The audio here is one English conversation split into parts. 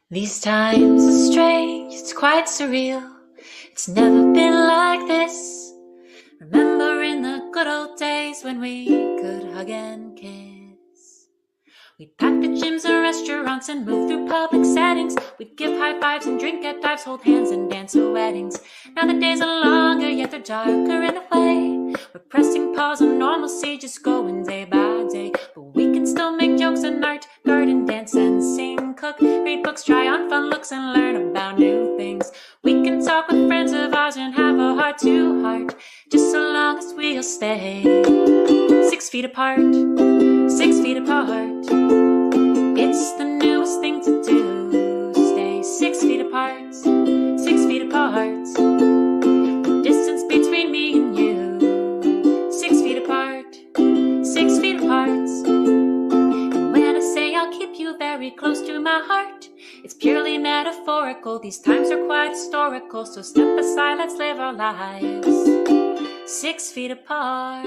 These times are strange, it's quite surreal. It's never been like this. Remembering the good old days when we could hug and kiss. We'd pack the gyms and restaurants and move through public settings. We'd give high fives and drink at dives, hold hands and dance at weddings. Now the days are longer, yet they're darker in a way. We're pressing pause on normalcy, just going day by day. But we can still make jokes and art, garden, dance and sing, cook, read books, try on fun looks and learn about new things. We can talk with friends of ours and have a heart to heart, just so long as we'll stay 6 feet apart, 6 feet apart. It's the newest thing to do. Stay 6 feet apart, 6 feet apart. The distance between me and you, 6 feet apart, 6 feet apart. And when I say I'll keep you very close to my heart, it's purely metaphorical. These times are quite historical, so step aside, let's live our lives 6 feet apart.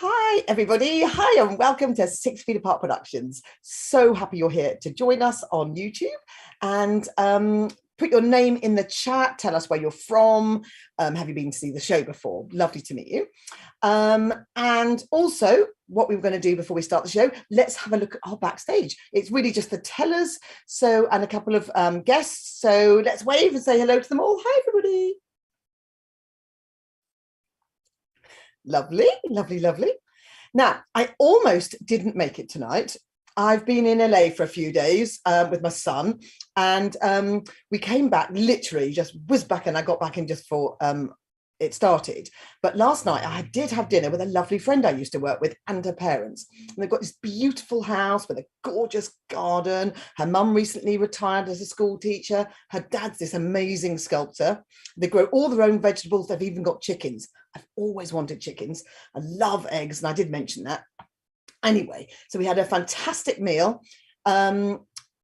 Hi, everybody. Hi, and welcome to 6 Feet Apart Productions. So happy you're here to join us on YouTube, and put your name in the chat. Tell us where you're from. Have you been to see the show before? Lovely to meet you. And also, what we were going to do before we start the show, let's have a look at our backstage. It's really just the tellers, and a couple of guests. So let's wave and say hello to them all. Hi, everybody. Lovely, lovely, lovely. Now, I almost didn't make it tonight. I've been in LA for a few days with my son, and we came back, literally just whizzed back, and I got back in just for it started. But last night I did have dinner with a lovely friend I used to work with and her parents. And they've got this beautiful house with a gorgeous garden. Her mum recently retired as a school teacher. Her dad's this amazing sculptor. They grow all their own vegetables. They've even got chickens. I've always wanted chickens. I love eggs, and I did mention that. Anyway, so we had a fantastic meal.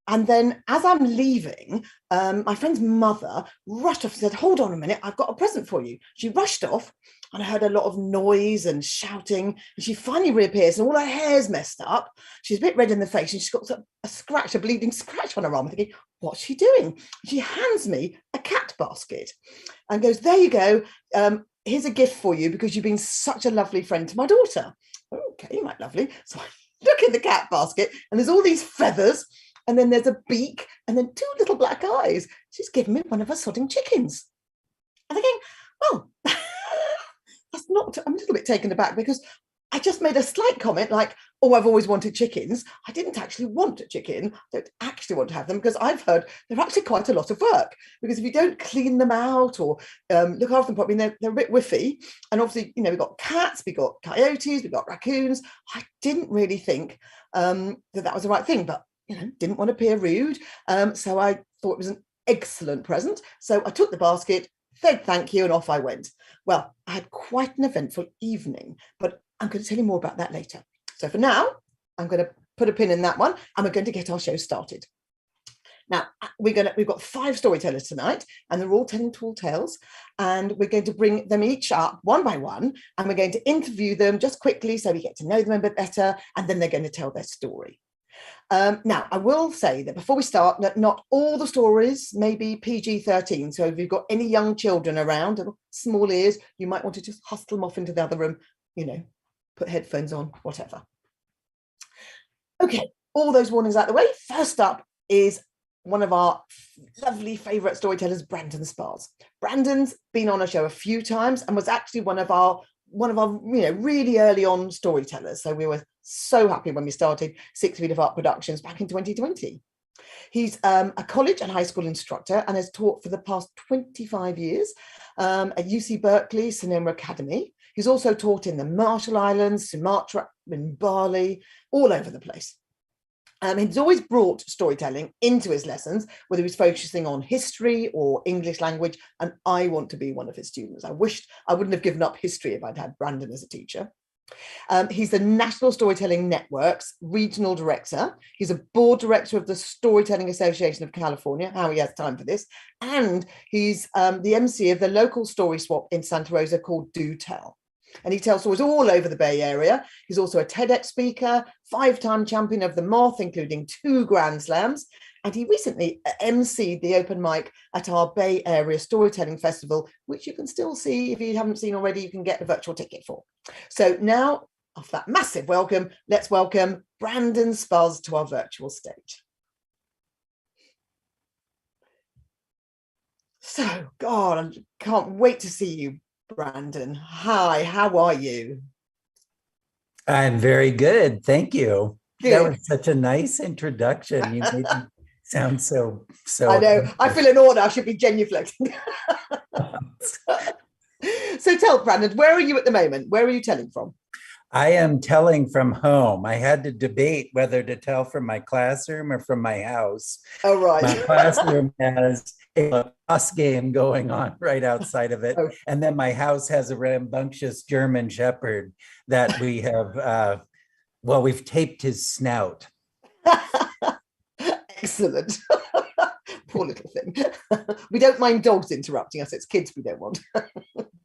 And then as I'm leaving, my friend's mother rushed off and said, hold on a minute, I've got a present for you. She rushed off, and I heard a lot of noise and shouting, and she finally reappears, and all her hair's messed up. She's a bit red in the face, and she's got a scratch, a bleeding scratch on her arm. I'm thinking, what's she doing? She hands me a cat basket and goes, there you go. Here's a gift for you because you've been such a lovely friend to my daughter. Okay, right, lovely. So I look in the cat basket, and there's all these feathers, and then there's a beak, and then two little black eyes. She's given me one of her sodding chickens. I'm thinking, well, that's not, I'm a little bit taken aback because I just made a slight comment like, oh, I've always wanted chickens. I didn't actually want a chicken. I don't actually want to have them because I've heard they're actually quite a lot of work, because if you don't clean them out or look after them properly, they're a bit whiffy. And obviously, you know, we've got cats, we've got coyotes, we've got raccoons. I didn't really think that was the right thing, but you know, didn't want to appear rude. So I thought it was an excellent present. So I took the basket, said thank you, and off I went. Well, I had quite an eventful evening, but I'm going to tell you more about that later. So for now, I'm going to put a pin in that one, and we're going to get our show started. Now, we've got 5 storytellers tonight, and they're all telling tall tales, and we're going to bring them each up one by one, and we're going to interview them just quickly so we get to know them a bit better, and then they're going to tell their story. Now, I will say that before we start, that not all the stories may be PG-13. So if you've got any young children around, small ears, you might want to just hustle them off into the other room, you know, put headphones on, whatever. Okay, all those warnings out of the way. First up is one of our lovely favourite storytellers, Brandon Spars. Brandon's been on a show a few times and was actually one of our you know, really early on storytellers. So we were so happy when we started 6 Feet Apart Productions back in 2020. He's a college and high school instructor and has taught for the past 25 years at UC Berkeley Sonoma Academy. He's also taught in the Marshall Islands, Sumatra, in Bali, all over the place. He's always brought storytelling into his lessons, whether he's focusing on history or English language, and I want to be one of his students. I wished I wouldn't have given up history if I'd had Brandon as a teacher. He's the National Storytelling Network's regional director. He's a board director of the Storytelling Association of California, how he has time for this, and he's the MC of the local story swap in Santa Rosa called Do Tell. And he tells stories all over the Bay Area. He's also a TEDx speaker, 5-time champion of the Moth, including 2 Grand Slams. And he recently emceed the open mic at our Bay Area Storytelling Festival, which you can still see. If you haven't seen already, you can get a virtual ticket for. So now, after that massive welcome, let's welcome Brandon Spuzz to our virtual stage. So, God, I can't wait to see you, Brandon. Hi, how are you? I'm very good. Thank you. Good. That was such a nice introduction. You made me sound so. I know. I feel in order. I should be genuflecting. So tell Brandon, where are you at the moment? Where are you telling from? I am telling from home. I had to debate whether to tell from my classroom or from my house. Oh, right. My classroom has a lacrosse game going on right outside of it. Oh. And then my house has a rambunctious German Shepherd that we have, we've taped his snout. Excellent. Poor little thing. We don't mind dogs interrupting us. It's kids we don't want.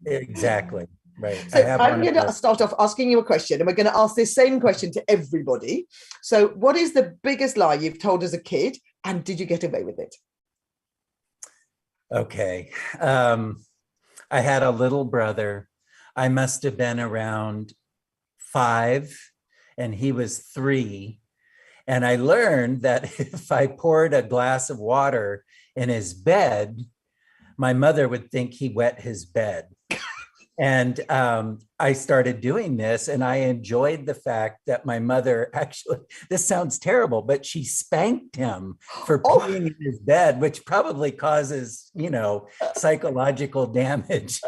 Exactly. Right. So I'm going to start off asking you a question, and we're going to ask this same question to everybody. So what is the biggest lie you've told as a kid, and did you get away with it? Okay. I had a little brother. I must have been around 5 and he was 3. And I learned that if I poured a glass of water in his bed, my mother would think he wet his bed. And I started doing this, and I enjoyed the fact that my mother actually, this sounds terrible, but she spanked him for peeing in his bed, which probably causes, psychological damage.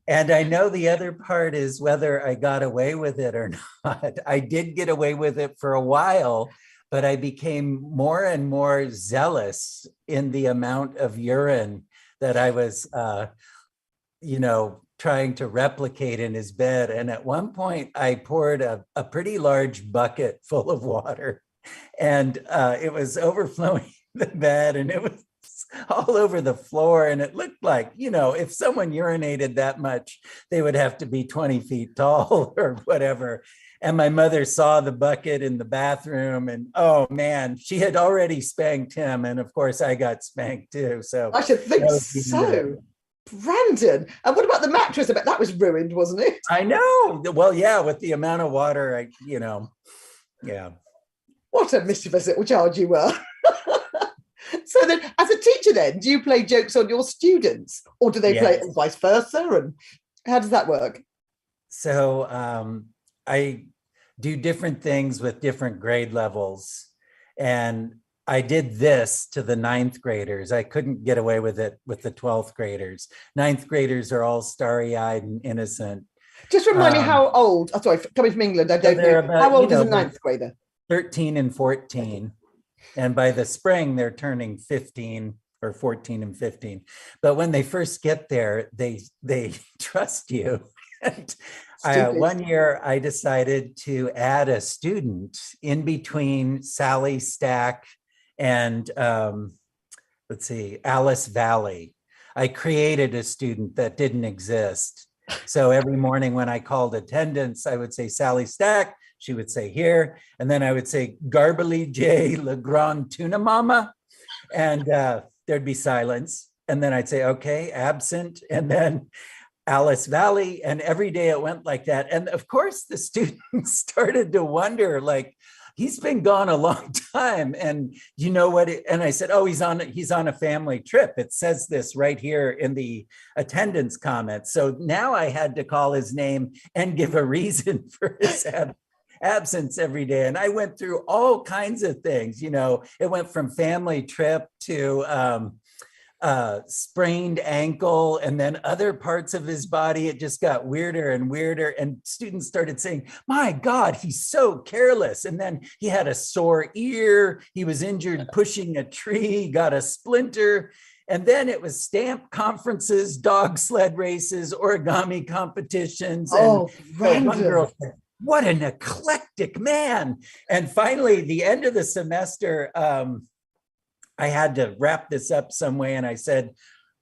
And I know the other part is whether I got away with it or not. I did get away with it for a while, but I became more and more zealous in the amount of urine that I was, trying to replicate in his bed. And at one point I poured a pretty large bucket full of water, and it was overflowing the bed, and it was all over the floor. And it looked like, if someone urinated that much, they would have to be 20 feet tall or whatever. And my mother saw the bucket in the bathroom, and oh man, she had already spanked him. And of course I got spanked too. So I should think so. Brandon, and what about the mattress? I bet that was ruined, wasn't it? I know. Well, yeah, with the amount of water, yeah. What a mischievous little child you were. So then, as a teacher then, do you play jokes on your students, or do they play it vice versa? And how does that work? So I do different things with different grade levels. And I did this to the 9th graders. I couldn't get away with it with the 12th graders. 9th graders are all starry-eyed and innocent. Just remind me how old. Oh, sorry, coming from England, I don't know. About, how old is a 9th grader? 13 and 14. And by the spring, they're turning 15 or 14 and 15. But when they first get there, they trust you. One year, I decided to add a student in between Sally Stack and Alice Valley. I created a student that didn't exist. So every morning when I called attendance, I would say Sally Stack, she would say here, and then I would say Garbly J. LeGrand Tuna Mama, and there'd be silence. And then I'd say, okay, absent, and then Alice Valley, and every day it went like that. And of course, the students started to wonder, like, he's been gone a long time. And you know what? And I said, oh, he's on a family trip. It says this right here in the attendance comments. So now I had to call his name and give a reason for his absence every day. And I went through all kinds of things. It went from family trip to sprained ankle, and then other parts of his body. It just got weirder and weirder. And students started saying, my God, he's so careless. And then he had a sore ear. He was injured pushing a tree, got a splinter. And then it was stamp conferences, dog sled races, origami competitions. And one girl said, what an eclectic man. And finally, the end of the semester, I had to wrap this up some way. And I said,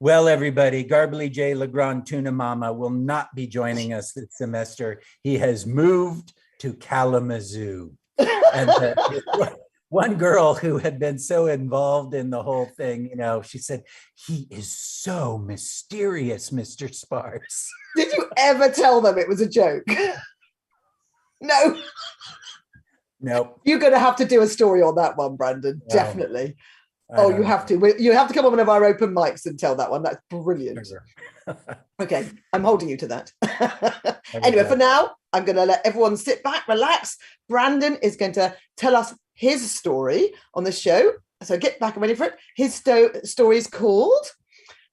Well, everybody, Garbly J. Legrand Tuna Mama will not be joining us this semester. He has moved to Kalamazoo. And one girl who had been so involved in the whole thing, you know, she said, he is so mysterious, Mr. Sparse. Did you ever tell them it was a joke? No. Nope. You're going to have to do a story on that one, Brandon. No. Definitely. Oh, you have to. You have to come on one of our open mics and tell that one. That's brilliant. Okay, I'm holding you to that. Anyway, for now, I'm going to let everyone sit back, relax. Brandon is going to tell us his story on the show. So get back and ready for it. His story is called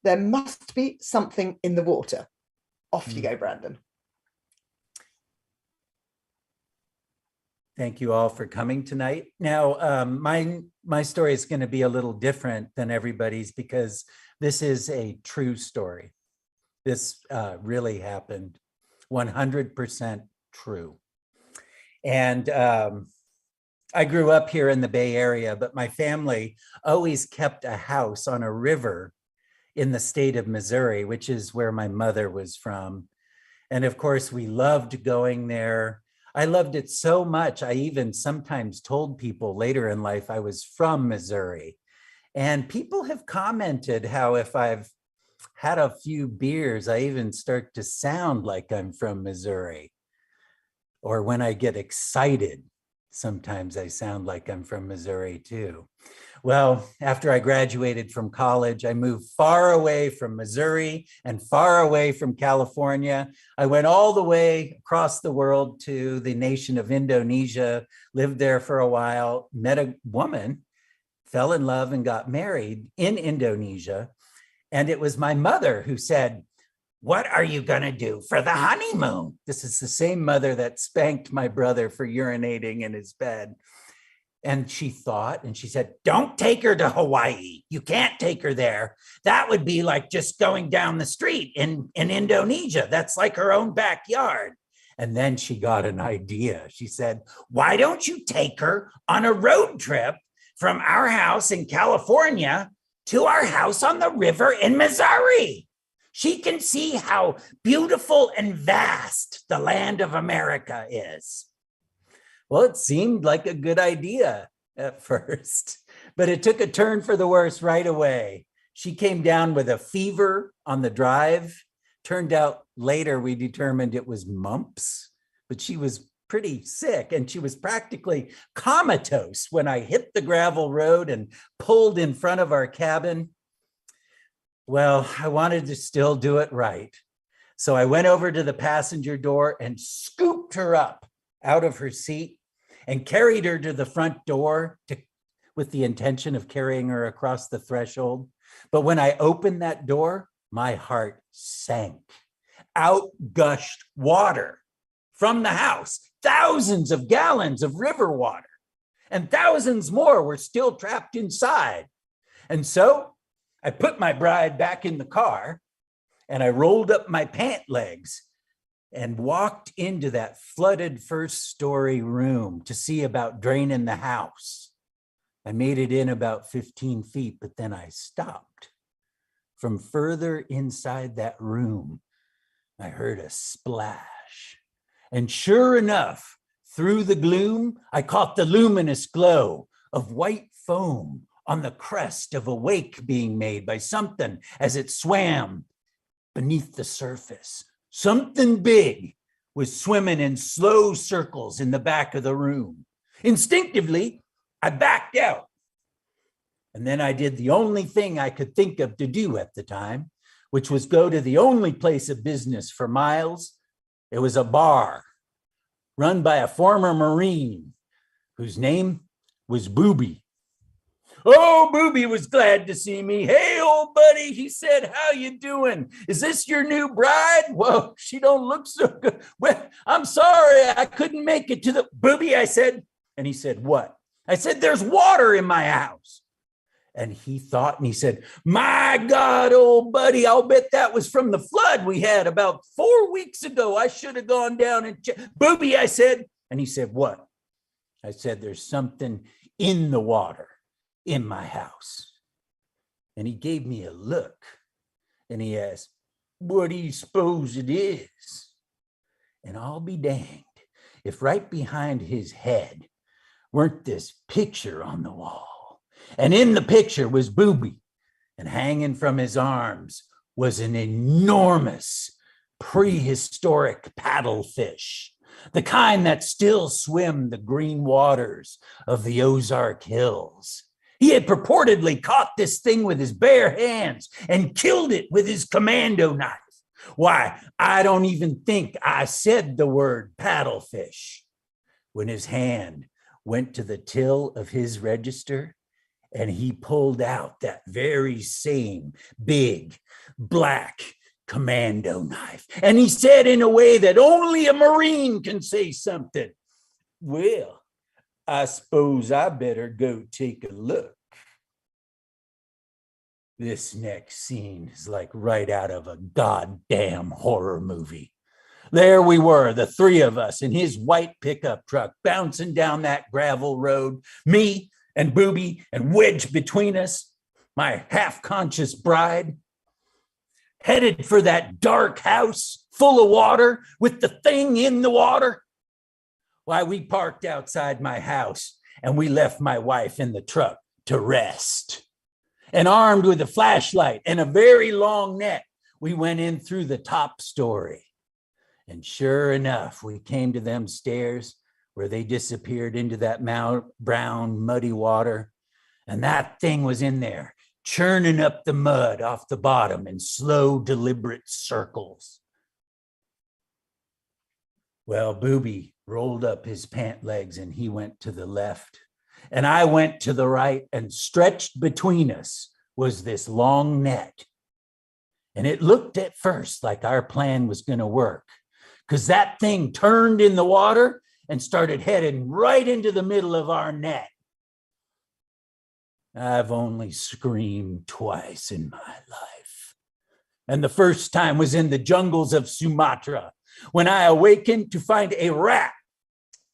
There Must Be Something in the Water. Off you go, Brandon. Thank you all for coming tonight. Now, my story is going to be a little different than everybody's because this is a true story. This really happened, 100% true. And I grew up here in the Bay Area, but my family always kept a house on a river in the state of Missouri, which is where my mother was from. And of course, we loved going there. I loved it so much. I even sometimes told people later in life I was from Missouri. And people have commented how if I've had a few beers, I even start to sound like I'm from Missouri. Or when I get excited, sometimes I sound like I'm from Missouri too. Well, after I graduated from college, I moved far away from Missouri and far away from California. I went all the way across the world to the nation of Indonesia, lived there for a while, met a woman, fell in love and got married in Indonesia. And it was my mother who said, "What are you going to do for the honeymoon?" This is the same mother that spanked my brother for urinating in his bed. And she thought, and she said, "Don't take her to Hawaii. You can't take her there. That would be like just going down the street in Indonesia. That's like her own backyard." And then she got an idea. She said, "Why don't you take her on a road trip from our house in California to our house on the river in Missouri? She can see how beautiful and vast the land of America is." Well, it seemed like a good idea at first, but it took a turn for the worse right away. She came down with a fever on the drive. Turned out later we determined it was mumps, but she was pretty sick and she was practically comatose when I hit the gravel road and pulled in front of our cabin. Well, I wanted to still do it right. So I went over to the passenger door and scooped her up out of her seat and carried her to the front door with the intention of carrying her across the threshold. But when I opened that door, my heart sank. Out gushed water from the house, thousands of gallons of river water, and thousands more were still trapped inside. And so I put my bride back in the car and I rolled up my pant legs and walked into that flooded first story room to see about draining the house. I made it in about 15 feet, but then I stopped. From further inside that room, I heard a splash. And sure enough, through the gloom, I caught the luminous glow of white foam on the crest of a wake being made by something as it swam beneath the surface. Something big was swimming in slow circles in the back of the room. Instinctively, I backed out. And then I did the only thing I could think of to do at the time, which was go to the only place of business for miles. It was a bar run by a former Marine whose name was Booby. Oh, Booby was glad to see me. "Hey, old buddy," he said, "how you doing? Is this your new bride? Well, she don't look so good. Well, I'm sorry, I couldn't make it to the..." "Booby," I said. And he said, "What?" I said, "There's water in my house." And he thought and he said, "My God, old buddy, I'll bet that was from the flood we had about 4 weeks ago. I should have gone down and checked." "Booby," I said. And he said, "What?" I said, "There's something in the water in my house." And he gave me a look. And he asked, "What do you suppose it is?" And I'll be danged if right behind his head weren't this picture on the wall. And in the picture was Booby, and hanging from his arms was an enormous prehistoric paddlefish, the kind that still swim the green waters of the Ozark Hills. He had purportedly caught this thing with his bare hands and killed it with his commando knife. Why, I don't even think I said the word paddlefish when his hand went to the till of his register and he pulled out that very same big black commando knife. And he said in a way that only a Marine can say something, "Well, I suppose I better go take a look." This next scene is like right out of a goddamn horror movie. There we were, the three of us in his white pickup truck, bouncing down that gravel road, me and Booby, and wedged between us, my half-conscious bride, headed for that dark house full of water with the thing in the water. Why, we parked outside my house and we left my wife in the truck to rest. And armed with a flashlight and a very long net, we went in through the top story. And sure enough, we came to them stairs where they disappeared into that brown, muddy water. And that thing was in there, churning up the mud off the bottom in slow, deliberate circles. Well, Booby rolled up his pant legs and he went to the left. And I went to the right, and stretched between us was this long net. And it looked at first like our plan was going to work, because that thing turned in the water and started heading right into the middle of our net. I've only screamed twice in my life. And the first time was in the jungles of Sumatra, when I awakened to find a rat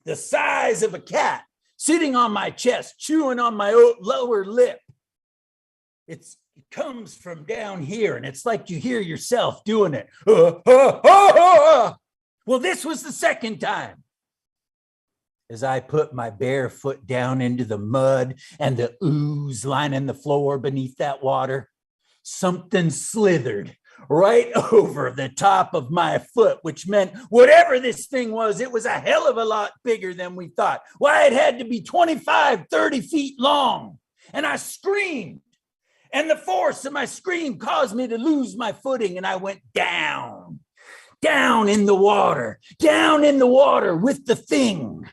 the size of a cat sitting on my chest, chewing on my lower lip. It comes from down here, and it's like you hear yourself doing it. Well, this was the second time. As I put my bare foot down into the mud and the ooze lining the floor beneath that water, something slithered right over the top of my foot, which meant whatever this thing was, it was a hell of a lot bigger than we thought. Why, it had to be 25, 30 feet long. And I screamed. And the force of my scream caused me to lose my footing, and I went down in the water with the thing.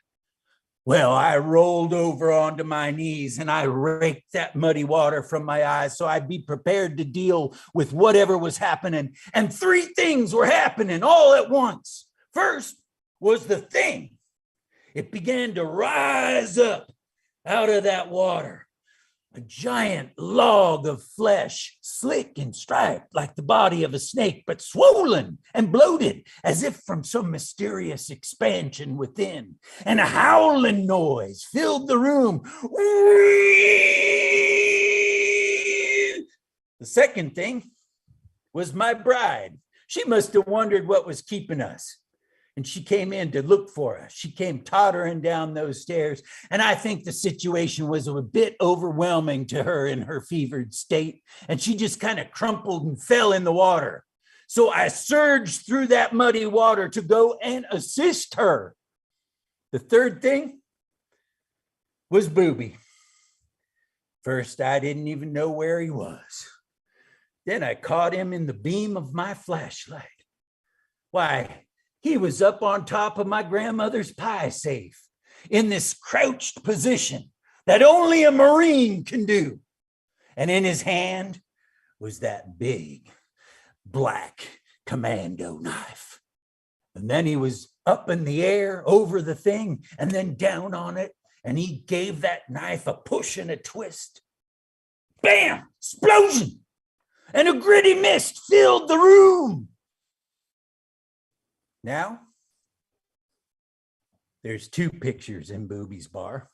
Well, I rolled over onto my knees and I raked that muddy water from my eyes so I'd be prepared to deal with whatever was happening. And three things were happening all at once. First was the thing. It began to rise up out of that water. A giant log of flesh, slick and striped like the body of a snake, but swollen and bloated as if from some mysterious expansion within. And a howling noise filled the room. The second thing was my bride. She must have wondered what was keeping us. And she came in to look for us. She came tottering down those stairs. And I think the situation was a bit overwhelming to her in her fevered state. And she just kind of crumpled and fell in the water. So I surged through that muddy water to go and assist her. The third thing was Booby. First, I didn't even know where he was. Then I caught him in the beam of my flashlight. Why, he was up on top of my grandmother's pie safe in this crouched position that only a Marine can do. And in his hand was that big black commando knife. And then he was up in the air over the thing and then down on it. And he gave that knife a push and a twist. Bam! Explosion! And a gritty mist filled the room. Now, there's two pictures in Booby's bar.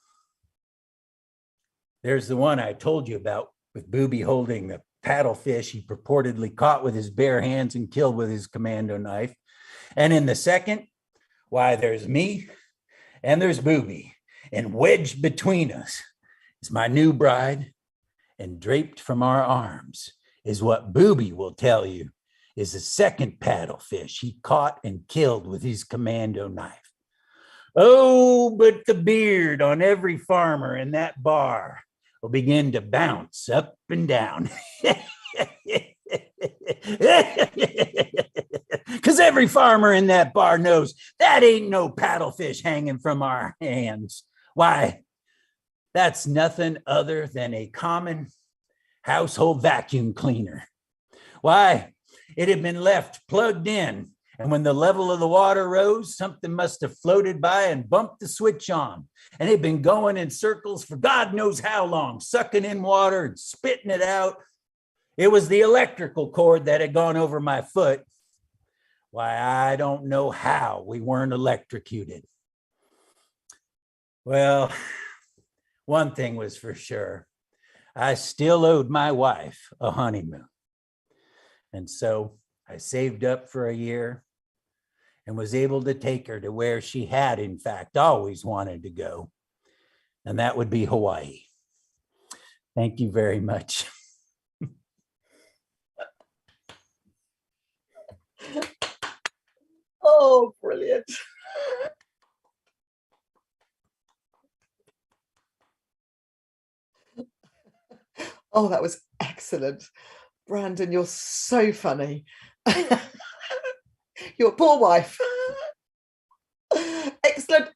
There's the one I told you about with Booby holding the paddlefish he purportedly caught with his bare hands and killed with his commando knife. And in the second, why, there's me and there's Booby, and wedged between us is my new bride, and draped from our arms is what Booby will tell you is the second paddlefish he caught and killed with his commando knife. Oh, but the beard on every farmer in that bar will begin to bounce up and down. Because every farmer in that bar knows that ain't no paddlefish hanging from our hands. Why, that's nothing other than a common household vacuum cleaner. Why, it had been left plugged in, and when the level of the water rose, something must have floated by and bumped the switch on. And it had been going in circles for God knows how long, sucking in water and spitting it out. It was the electrical cord that had gone over my foot. Why, I don't know how we weren't electrocuted. Well, one thing was for sure. I still owed my wife a honeymoon. And so I saved up for a year and was able to take her to where she had, in fact, always wanted to go. And that would be Hawaii. Thank you very much. Oh, brilliant. Oh, that was excellent. Brandon, you're so funny. Your poor wife.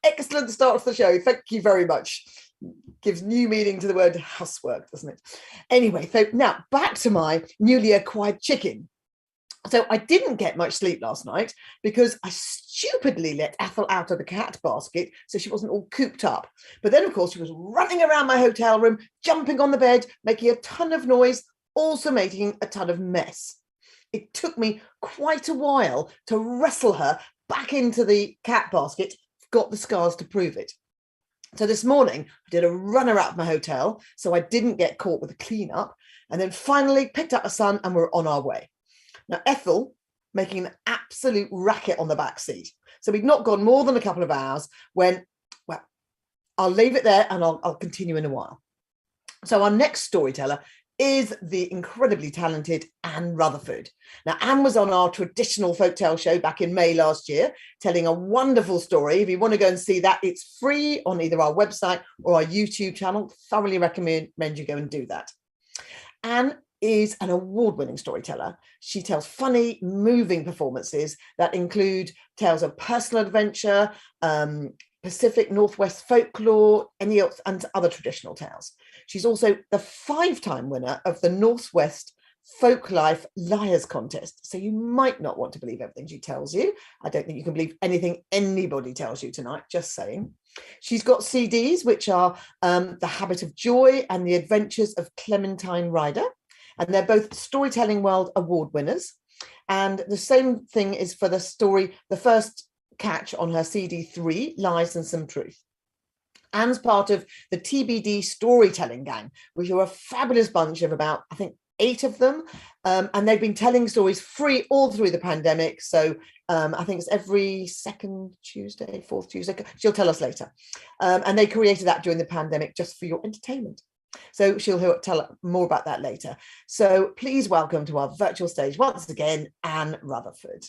Excellent start to the show. Thank you very much. Gives new meaning to the word housework, doesn't it? Anyway, so now back to my newly acquired chicken. So I didn't get much sleep last night because I stupidly let Ethel out of the cat basket so she wasn't all cooped up. But then, of course, she was running around my hotel room, jumping on the bed, making a ton of noise, also making a ton of mess. It took me quite a while to wrestle her back into the cat basket, got the scars to prove it. So this morning, I did a runner out of my hotel so I didn't get caught with a cleanup, and then finally picked up my son and we're on our way. Now, Ethel making an absolute racket on the back seat. So we'd not gone more than a couple of hours when, well, I'll leave it there and I'll continue in a while. So our next storyteller is the incredibly talented Anne Rutherford. Now, Anne was on our traditional folktale show back in May last year, telling a wonderful story. If you want to go and see that, it's free on either our website or our YouTube channel. Thoroughly recommend you go and do that. Anne is an award-winning storyteller. She tells funny, moving performances that include tales of personal adventure, Pacific Northwest folklore, and other traditional tales. She's also the 5-time winner of the Northwest Folklife Liars Contest. So you might not want to believe everything she tells you. I don't think you can believe anything anybody tells you tonight, just saying. She's got CDs, which are The Habit of Joy and The Adventures of Clementine Ryder. And they're both Storytelling World Award winners. And the same thing is for the story, the first catch on her CD 3, Lies and Some Truth. Anne's part of the TBD Storytelling Gang, which are a fabulous bunch of about, I think, 8 of them. And they've been telling stories free all through the pandemic. So I think it's every second Tuesday, fourth Tuesday. She'll tell us later. And they created that during the pandemic just for your entertainment. So she'll tell more about that later. So please welcome to our virtual stage once again, Anne Rutherford.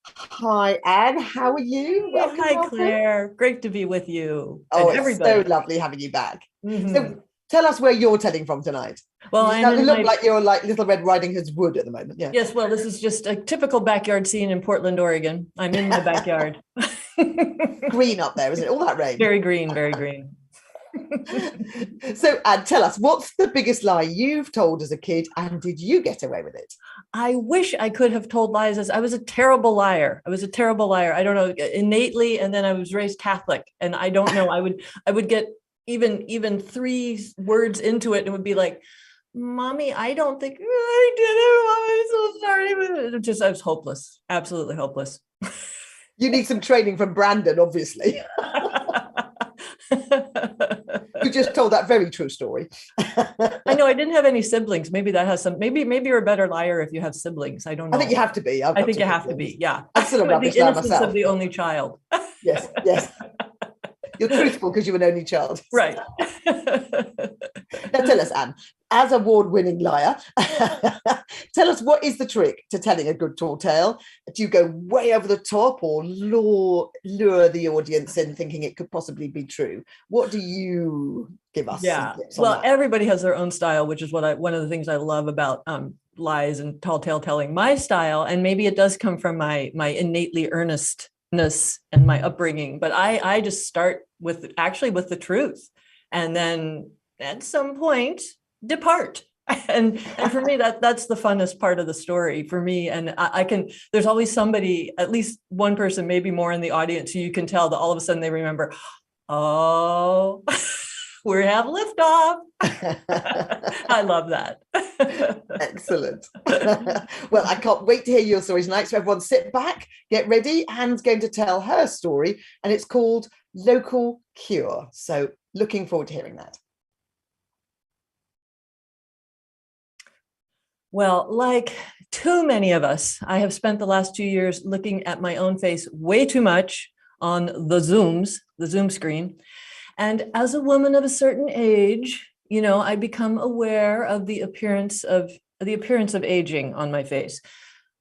Hi, Anne. How are you? Welcome, hi, Claire. Great to be with you. Oh, it's so lovely having you back. Mm-hmm. So tell us where you're telling from tonight. Well, you look like you're like Little Red Riding Hood's wood at the moment. Yeah. Yes. Well, this is just a typical backyard scene in Portland, Oregon. I'm in my backyard. Green up there, isn't it? All that rain. Very green. Very green. So, Anne, tell us, what's the biggest lie you've told as a kid, and did you get away with it? I wish I could have told lies. I was a terrible liar. I don't know, innately, and then I was raised Catholic, and I don't know. I would get even 3 words into it, and it would be like, "Mommy, I don't think I did it. I'm so sorry." I was hopeless, absolutely hopeless. You need some training from Brandon, obviously. You just told that very true story. I know I didn't have any siblings. Maybe that has some, maybe you're a better liar if you have siblings. I don't know. I think you have to be. I think you have to be. Yeah. I'm still a rubbish the liar innocence myself. of the only child. Yes, yes. You're truthful because you're an only child. Right. Now tell us, Anne, as award-winning liar, tell us, what is the trick to telling a good tall tale? Do you go way over the top or lure the audience in thinking it could possibly be true? What do you give us? Yeah, some tips on well, that? everybody has their own style, which is one of the things I love about lies and tall tale telling. My style, and maybe it does come from my innately earnestness and my upbringing, but I just start with the truth, and then at some point depart. And for me, that's the funnest part of the story for me. And I can, there's always somebody, at least one person, maybe more in the audience, who you can tell that all of a sudden they remember, oh, we have liftoff. I love that. Excellent. Well, I can't wait to hear your stories tonight. So everyone sit back, get ready. Anne's going to tell her story, and it's called Local Cure. So looking forward to hearing that. Well, like too many of us, I have spent the last 2 years looking at my own face way too much on the Zoom screen. And as a woman of a certain age, you know, I become aware of the appearance of aging on my face.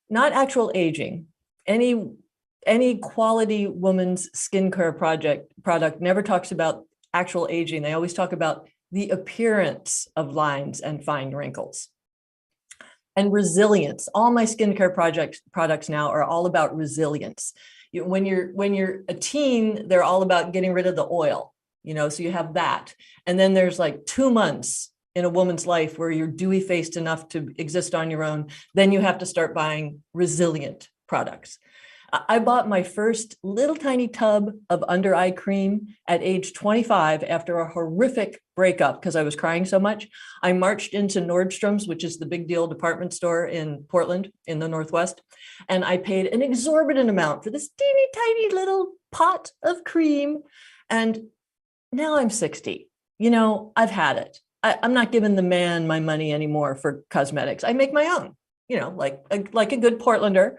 Not actual aging. Any quality woman's skincare product never talks about actual aging. They always talk about the appearance of lines and fine wrinkles. And resilience. All my skincare products now are all about resilience. When you're a teen, they're all about getting rid of the oil, you know, so you have that. And then there's like 2 months in a woman's life where you're dewy faced enough to exist on your own. Then you have to start buying resilient products. I bought my first little tiny tub of under eye cream at age 25 after a horrific breakup because I was crying so much. I marched into Nordstrom's, which is the big deal department store in Portland in the Northwest. And I paid an exorbitant amount for this teeny tiny little pot of cream. And now I'm 60. You know, I've had it. I'm not giving the man my money anymore for cosmetics. I make my own, you know, like a good Portlander.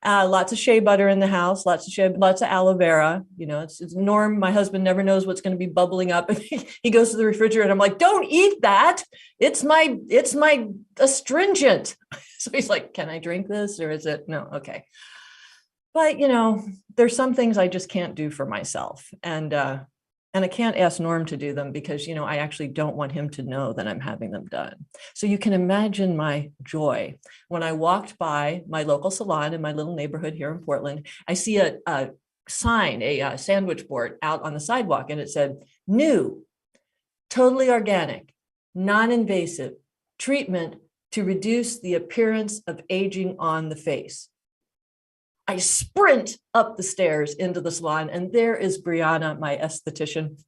Lots of shea butter in the house, lots of aloe vera. You know, it's Norm. My husband never knows what's going to be bubbling up. And he goes to the refrigerator. I'm like, don't eat that. It's my astringent. So he's like, can I drink this, or is it no? Okay. But you know, there's some things I just can't do for myself, and I can't ask Norm to do them because, you know, I actually don't want him to know that I'm having them done. So you can imagine my joy when I walked by my local salon in my little neighborhood here in Portland. I see a sign, a sandwich board out on the sidewalk, and it said, new, totally organic, non-invasive treatment to reduce the appearance of aging on the face. I sprint up the stairs into the salon, and there is Brianna, my esthetician.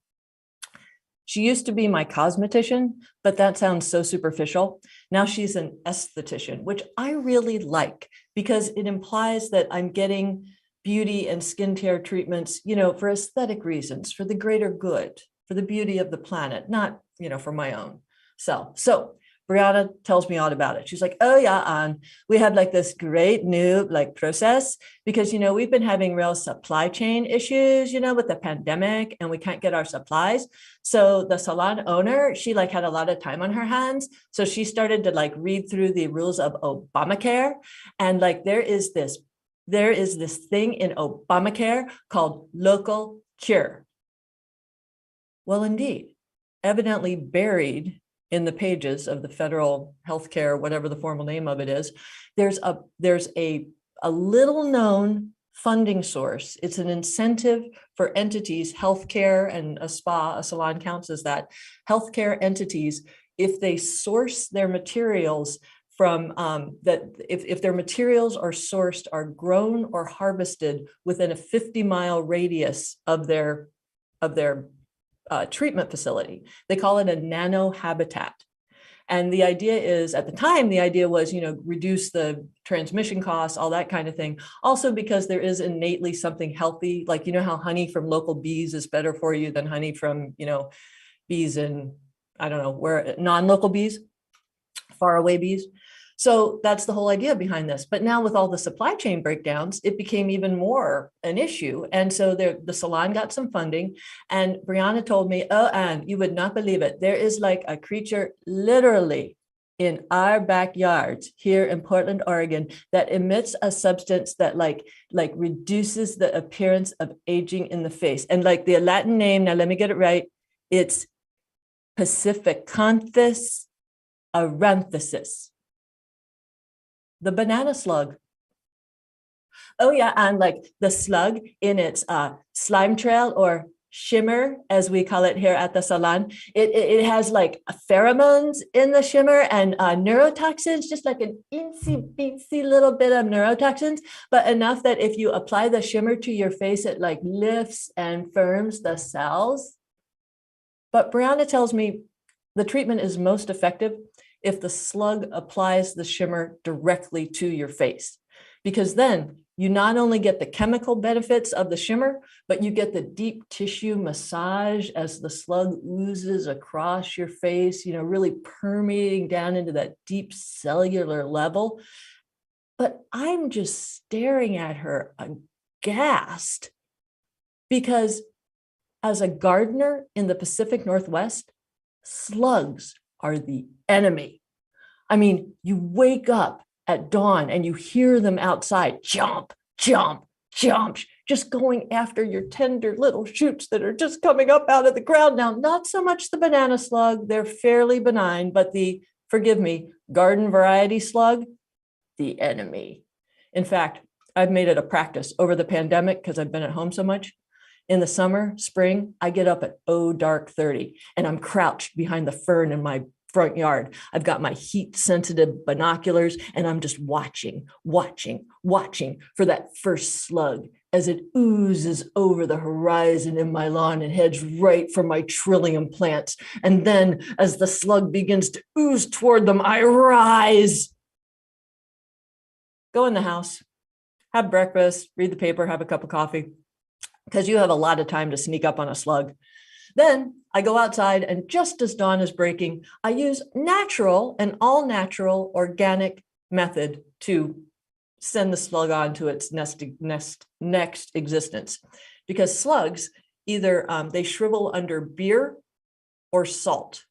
She used to be my cosmetician, but that sounds so superficial. Now she's an esthetician, which I really like because it implies that I'm getting beauty and skincare treatments, you know, for aesthetic reasons, for the greater good, for the beauty of the planet, not, you know, for my own self. So Brianna tells me all about it. She's like, oh yeah, Anne, we have like this great new like process because, you know, we've been having real supply chain issues, you know, with the pandemic, and we can't get our supplies. So the salon owner, she like had a lot of time on her hands. So she started to like read through the rules of Obamacare. And like, there is this thing in Obamacare called local cure. Well, indeed, evidently buried in the pages of the federal healthcare, whatever the formal name of it is, there's a little known funding source. It's an incentive for entities, healthcare and a spa, a salon counts as that, healthcare entities, if they source their materials from if their materials are sourced, are grown or harvested within a 50-mile radius of their treatment facility. They call it a nano habitat. And the idea is, at the time, the idea was, reduce the transmission costs, all that kind of thing. Also because there is innately something healthy, like, how honey from local bees is better for you than honey from, bees in, I don't know, where, non-local bees, faraway bees. So that's the whole idea behind this. But now with all the supply chain breakdowns, it became even more an issue. And so the salon got some funding, and Brianna told me, oh, Anne, you would not believe it. There is like a creature literally in our backyards here in Portland, Oregon, that emits a substance that like reduces the appearance of aging in the face. And like the Latin name, now let me get it right, it's Pacificanthus aranthesis. The banana slug. Oh yeah, and like the slug in its slime trail, or shimmer, as we call it here at the salon, it has like pheromones in the shimmer and neurotoxins, just like an incy little bit of neurotoxins, but enough that if you apply the shimmer to your face, it like lifts and firms the cells. But Brianna tells me the treatment is most effective if the slug applies the shimmer directly to your face, because then you not only get the chemical benefits of the shimmer, but you get the deep tissue massage as the slug oozes across your face, really permeating down into that deep cellular level. But I'm just staring at her aghast, because as a gardener in the Pacific Northwest, slugs are the enemy. I mean, you wake up at dawn and you hear them outside, jump, jump, jump, just going after your tender little shoots that are just coming up out of the ground. Now, not so much the banana slug, they're fairly benign, but the, forgive me, garden variety slug, the enemy. In fact, I've made it a practice over the pandemic, because I've been at home so much. In the summer, spring, I get up at dark 30 and I'm crouched behind the fern in my front yard. I've got my heat sensitive binoculars and I'm just watching for that first slug as it oozes over the horizon in my lawn and heads right for my trillium plants. And then as the slug begins to ooze toward them, I rise. Go in the house, have breakfast, read the paper, have a cup of coffee, because you have a lot of time to sneak up on a slug. Then I go outside, and just as dawn is breaking, I use natural and all natural organic method to send the slug on to its next existence. Because slugs, either they shrivel under beer or salt.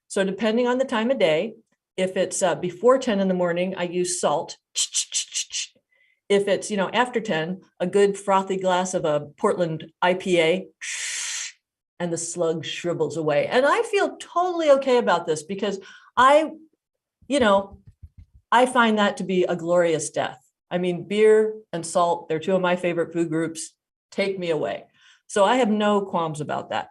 So depending on the time of day, if it's before 10 in the morning, I use salt. If it's, after 10, a good frothy glass of a Portland IPA, and the slug shrivels away. And I feel totally okay about this, because I find that to be a glorious death. I mean, beer and salt, they're two of my favorite food groups. Take me away. So I have no qualms about that.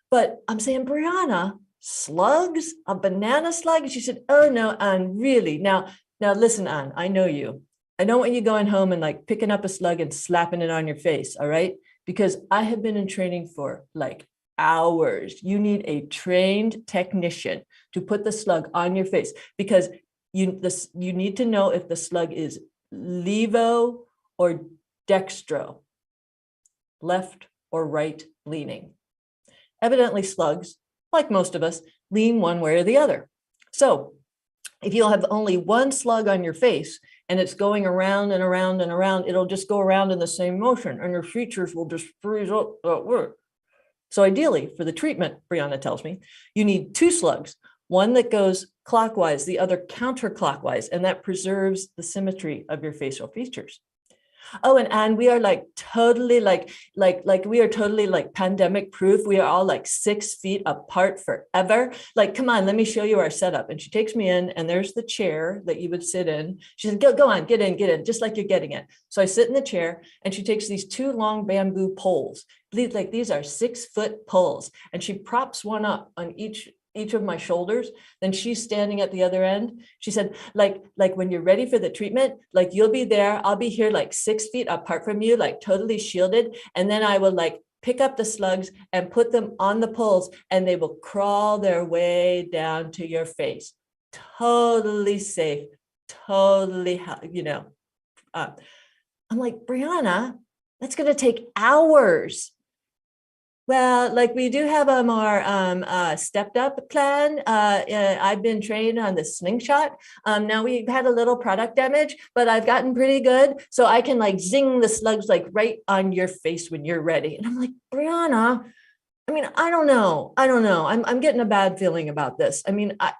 But I'm saying, Brianna, slugs, a banana slug? And she said, oh no, Anne, really? Now listen, Anne, I know you. I don't want you going home and like picking up a slug and slapping it on your face, all right? Because I have been in training for like hours. You need a trained technician to put the slug on your face, because you need to know if the slug is levo or dextro, left or right leaning. Evidently, slugs, like most of us, lean one way or the other. So if you'll have only one slug on your face, and it's going around and around and around, it'll just go around in the same motion, and your features will just freeze up at work. So ideally, for the treatment, Brianna tells me, you need two slugs, one that goes clockwise, the other counterclockwise, and that preserves the symmetry of your facial features. Oh, and we are like totally we are totally like pandemic proof. We are all like 6 feet apart forever. Like, come on, let me show you our setup. And she takes me in, and there's the chair that you would sit in. She said, go on, get in, just like you're getting it. So I sit in the chair, and she takes these 2 long bamboo poles. Like, these are 6-foot poles, and she props one up on each of my shoulders. Then she's standing at the other end. She said, like when you're ready for the treatment, like you'll be there, I'll be here like 6 feet apart from you, like totally shielded. And then I will like pick up the slugs and put them on the poles, and they will crawl their way down to your face. Totally safe, totally, I'm like, Brianna, that's going to take hours. Well, like we do have a more stepped up plan. I've been trained on the slingshot. Now we've had a little product damage, but I've gotten pretty good. So I can like zing the slugs like right on your face when you're ready. And I'm like, Brianna, I mean, I don't know. I'm getting a bad feeling about this. I mean, I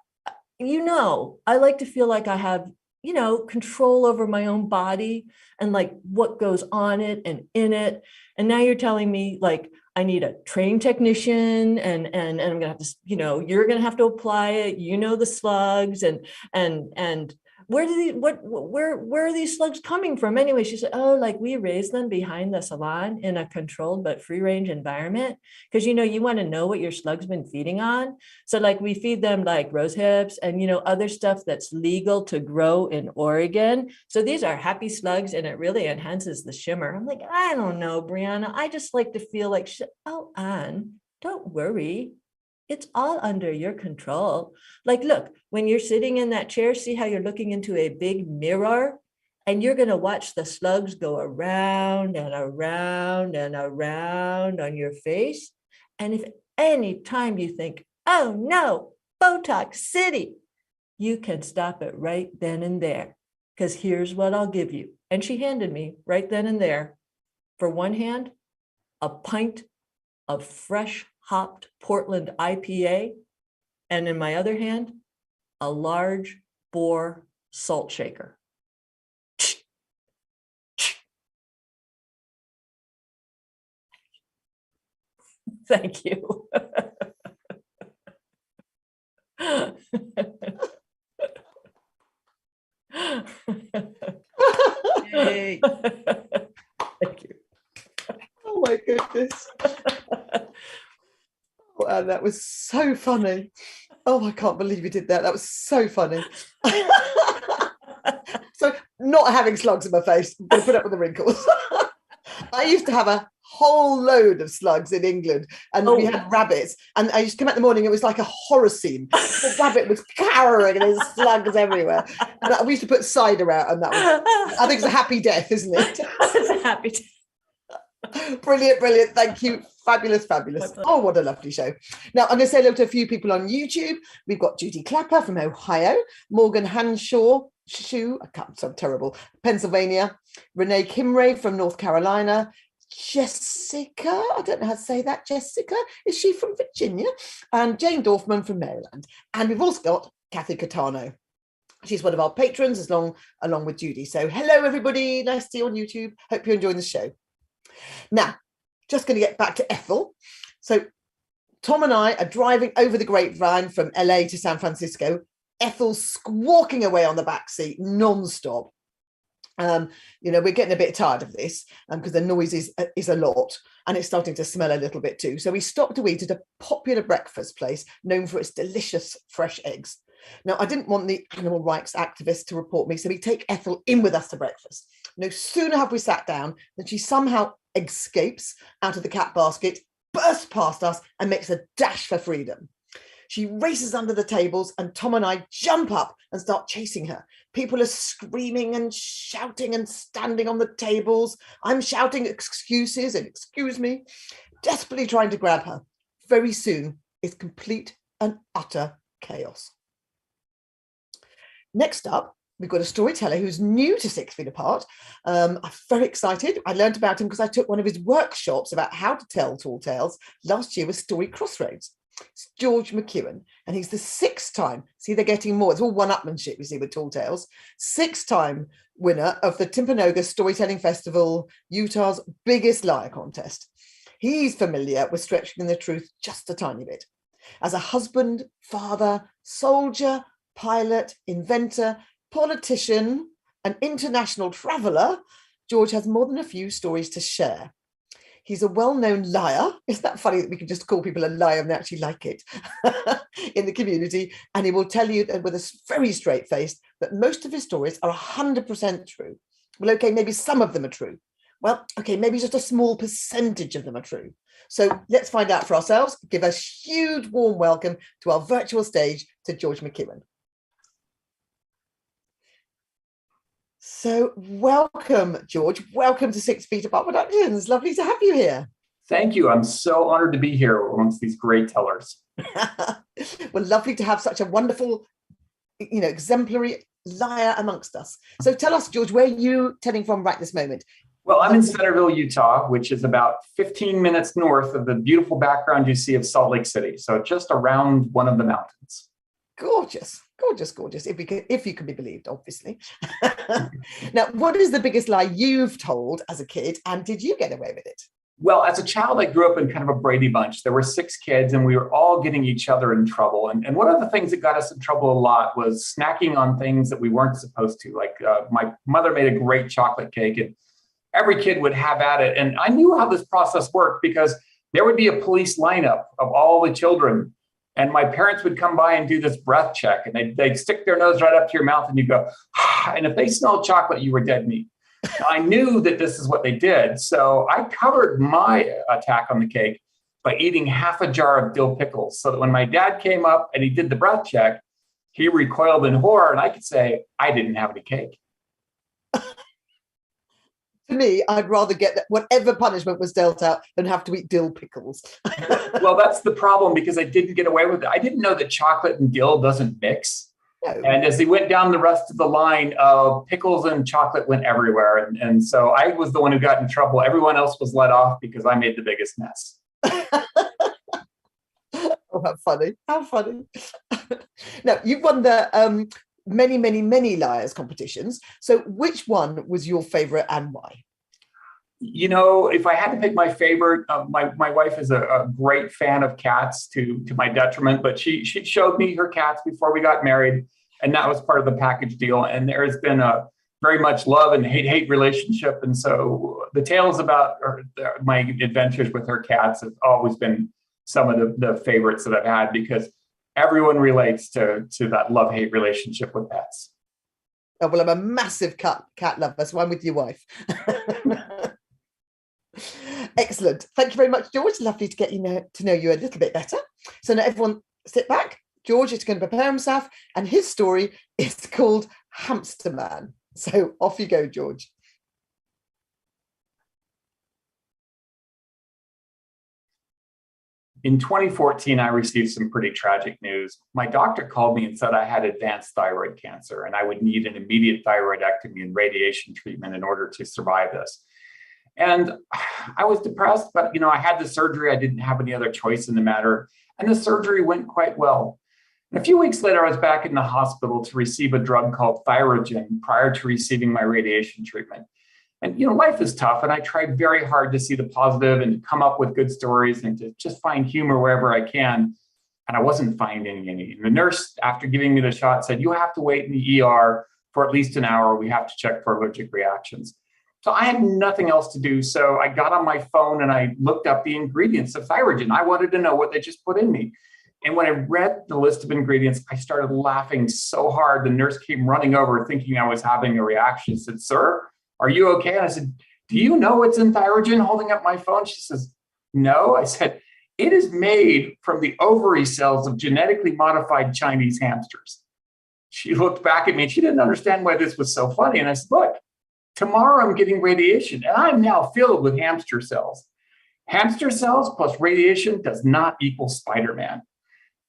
like to feel like I have, control over my own body and like what goes on it and in it. And now you're telling me like, I need a trained technician and I'm gonna have to, you're gonna have to apply it, the slugs and where are these slugs coming from anyway? She said, oh, like we raise them behind the salon in a controlled but free range environment. Cause you want to know what your slug's been feeding on. So like we feed them like rose hips and, other stuff that's legal to grow in Oregon. So these are happy slugs and it really enhances the shimmer. I'm like, I don't know, Brianna. I just like to feel like, oh, Anne, don't worry. It's all under your control. Like, look, when you're sitting in that chair, see how you're looking into a big mirror and you're going to watch the slugs go around and around and around on your face. And if any time you think, oh no, Botox City, you can stop it right then and there. Because here's what I'll give you. And she handed me right then and there, for one hand, a pint of fresh hopped Portland IPA, and in my other hand, a large bore salt shaker. Thank you. Yay. Thank you. Oh my goodness. Oh, that was so funny. Oh, I can't believe you did that. That was so funny. So not having slugs in my face, I'm going to put up with the wrinkles. I used to have a whole load of slugs in England and we had rabbits, and I used to come out in the morning, it was like a horror scene. The rabbit was cowering and there's slugs everywhere, and we used to put cider out, and that was, I think it's a happy death, isn't it? It's a happy death. Brilliant. Thank you. Fabulous. Oh, what a lovely show. Now, I'm going to say hello to a few people on YouTube. We've got Judy Clapper from Ohio, Morgan Hanshaw, I'm terrible, Pennsylvania, Renee Kimray from North Carolina, Jessica, I don't know how to say that, Jessica, is she from Virginia? And Jane Dorfman from Maryland. And we've also got Kathy Catano. She's one of our patrons, along with Judy. So hello, everybody. Nice to see you on YouTube. Hope you're enjoying the show. Now, just going to get back to Ethel. So Tom and I are driving over the grapevine from LA to San Francisco. Ethel's squawking away on the back seat non-stop. We're getting a bit tired of this because the noise is a lot, and it's starting to smell a little bit too. So we stopped to eat at a popular breakfast place known for its delicious fresh eggs. Now, I didn't want the animal rights activists to report me, so we take Ethel in with us to breakfast. No sooner have we sat down than she somehow escapes out of the cat basket, bursts past us, and makes a dash for freedom. She races under the tables, and Tom and I jump up and start chasing her. People are screaming and shouting and standing on the tables. I'm shouting excuses and excuse me, desperately trying to grab her. Very soon, it's complete and utter chaos. Next up, we've got a storyteller who's new to 6 Feet Apart. I'm very excited. I learned about him because I took one of his workshops about how to tell tall tales last year with Story Crossroads. It's George McEwan, and he's the 6th time. See, they're getting more. It's all one-upmanship, you see, with tall tales. 6th-time winner of the Timpanogos Storytelling Festival, Utah's biggest liar contest. He's familiar with stretching the truth just a tiny bit. As a husband, father, soldier, pilot, inventor, politician, an international traveller, George has more than a few stories to share. He's a well-known liar. Isn't that funny that we can just call people a liar and they actually like it in the community? And he will tell you that with a very straight face that most of his stories are 100% true. Well, okay, maybe some of them are true, Well, okay, maybe just a small percentage of them are true. So let's find out for ourselves. Give a huge warm welcome to our virtual stage to George McEwan. So welcome, George. Welcome to 6 Feet Apart Productions. Lovely to have you here. Thank you. I'm so honored to be here amongst these great tellers. Well, lovely to have such a wonderful, exemplary liar amongst us. So tell us, George, where are you telling from right this moment? Well, I'm in Centerville, Utah, which is about 15 minutes north of the beautiful background you see of Salt Lake City. So just around one of the mountains. Gorgeous, gorgeous, gorgeous. If you can be believed, obviously. Now, what is the biggest lie you've told as a kid, and did you get away with it? Well, as a child, I grew up in kind of a Brady Bunch. There were 6 kids, and we were all getting each other in trouble. And one of the things that got us in trouble a lot was snacking on things that we weren't supposed to. Like my mother made a great chocolate cake, and every kid would have at it. And I knew how this process worked because there would be a police lineup of all the children. And my parents would come by and do this breath check, and they'd stick their nose right up to your mouth, and you go, ah, and if they smelled chocolate, you were dead meat. I knew that this is what they did. So I covered my attack on the cake by eating half a jar of dill pickles, so that when my dad came up and he did the breath check, he recoiled in horror, and I could say, I didn't have any cake. To me, I'd rather get that whatever punishment was dealt out than have to eat dill pickles. Well, that's the problem, because I didn't get away with it. I didn't know that chocolate and dill doesn't mix. No. And as he went down the rest of the line, pickles and chocolate went everywhere. And so I was the one who got in trouble. Everyone else was let off because I made the biggest mess. Oh, how funny. How funny. Now, you've won the many, many, many liars competitions. So which one was your favorite and why? If I had to pick my favorite, my wife is a great fan of cats to my detriment, but she showed me her cats before we got married, and that was part of the package deal. And there has been a very much love and hate relationship. And so the tales about my adventures with her cats have always been some of the favorites that I've had, because everyone relates to that love-hate relationship with pets. Oh, well, I'm a massive cat lover, so I'm with your wife. Excellent. Thank you very much, George. Lovely to get to know you a little bit better. So now everyone sit back. George is going to prepare himself, and his story is called Hamster Man. So off you go, George. In 2014, I received some pretty tragic news. My doctor called me and said I had advanced thyroid cancer, and I would need an immediate thyroidectomy and radiation treatment in order to survive this. And I was depressed, but I had the surgery. I didn't have any other choice in the matter. And the surgery went quite well. And a few weeks later, I was back in the hospital to receive a drug called Thyrogen prior to receiving my radiation treatment. And life is tough, and I tried very hard to see the positive and to come up with good stories and to just find humor wherever I can. And I wasn't finding any. And the nurse, after giving me the shot, said, "You have to wait in the ER for at least an hour. We have to check for allergic reactions." So I had nothing else to do. So I got on my phone and I looked up the ingredients of Thyrogen. I wanted to know what they just put in me. And when I read the list of ingredients, I started laughing so hard. The nurse came running over thinking I was having a reaction. She said, "Sir, are you okay?" And I said, "Do you know what's in Thyrogen?" Holding up my phone. She says, "No." I said, "It is made from the ovary cells of genetically modified Chinese hamsters." She looked back at me and she didn't understand why this was so funny. And I said, "Look, tomorrow I'm getting radiation, and I'm now filled with hamster cells. Hamster cells plus radiation does not equal Spider-Man."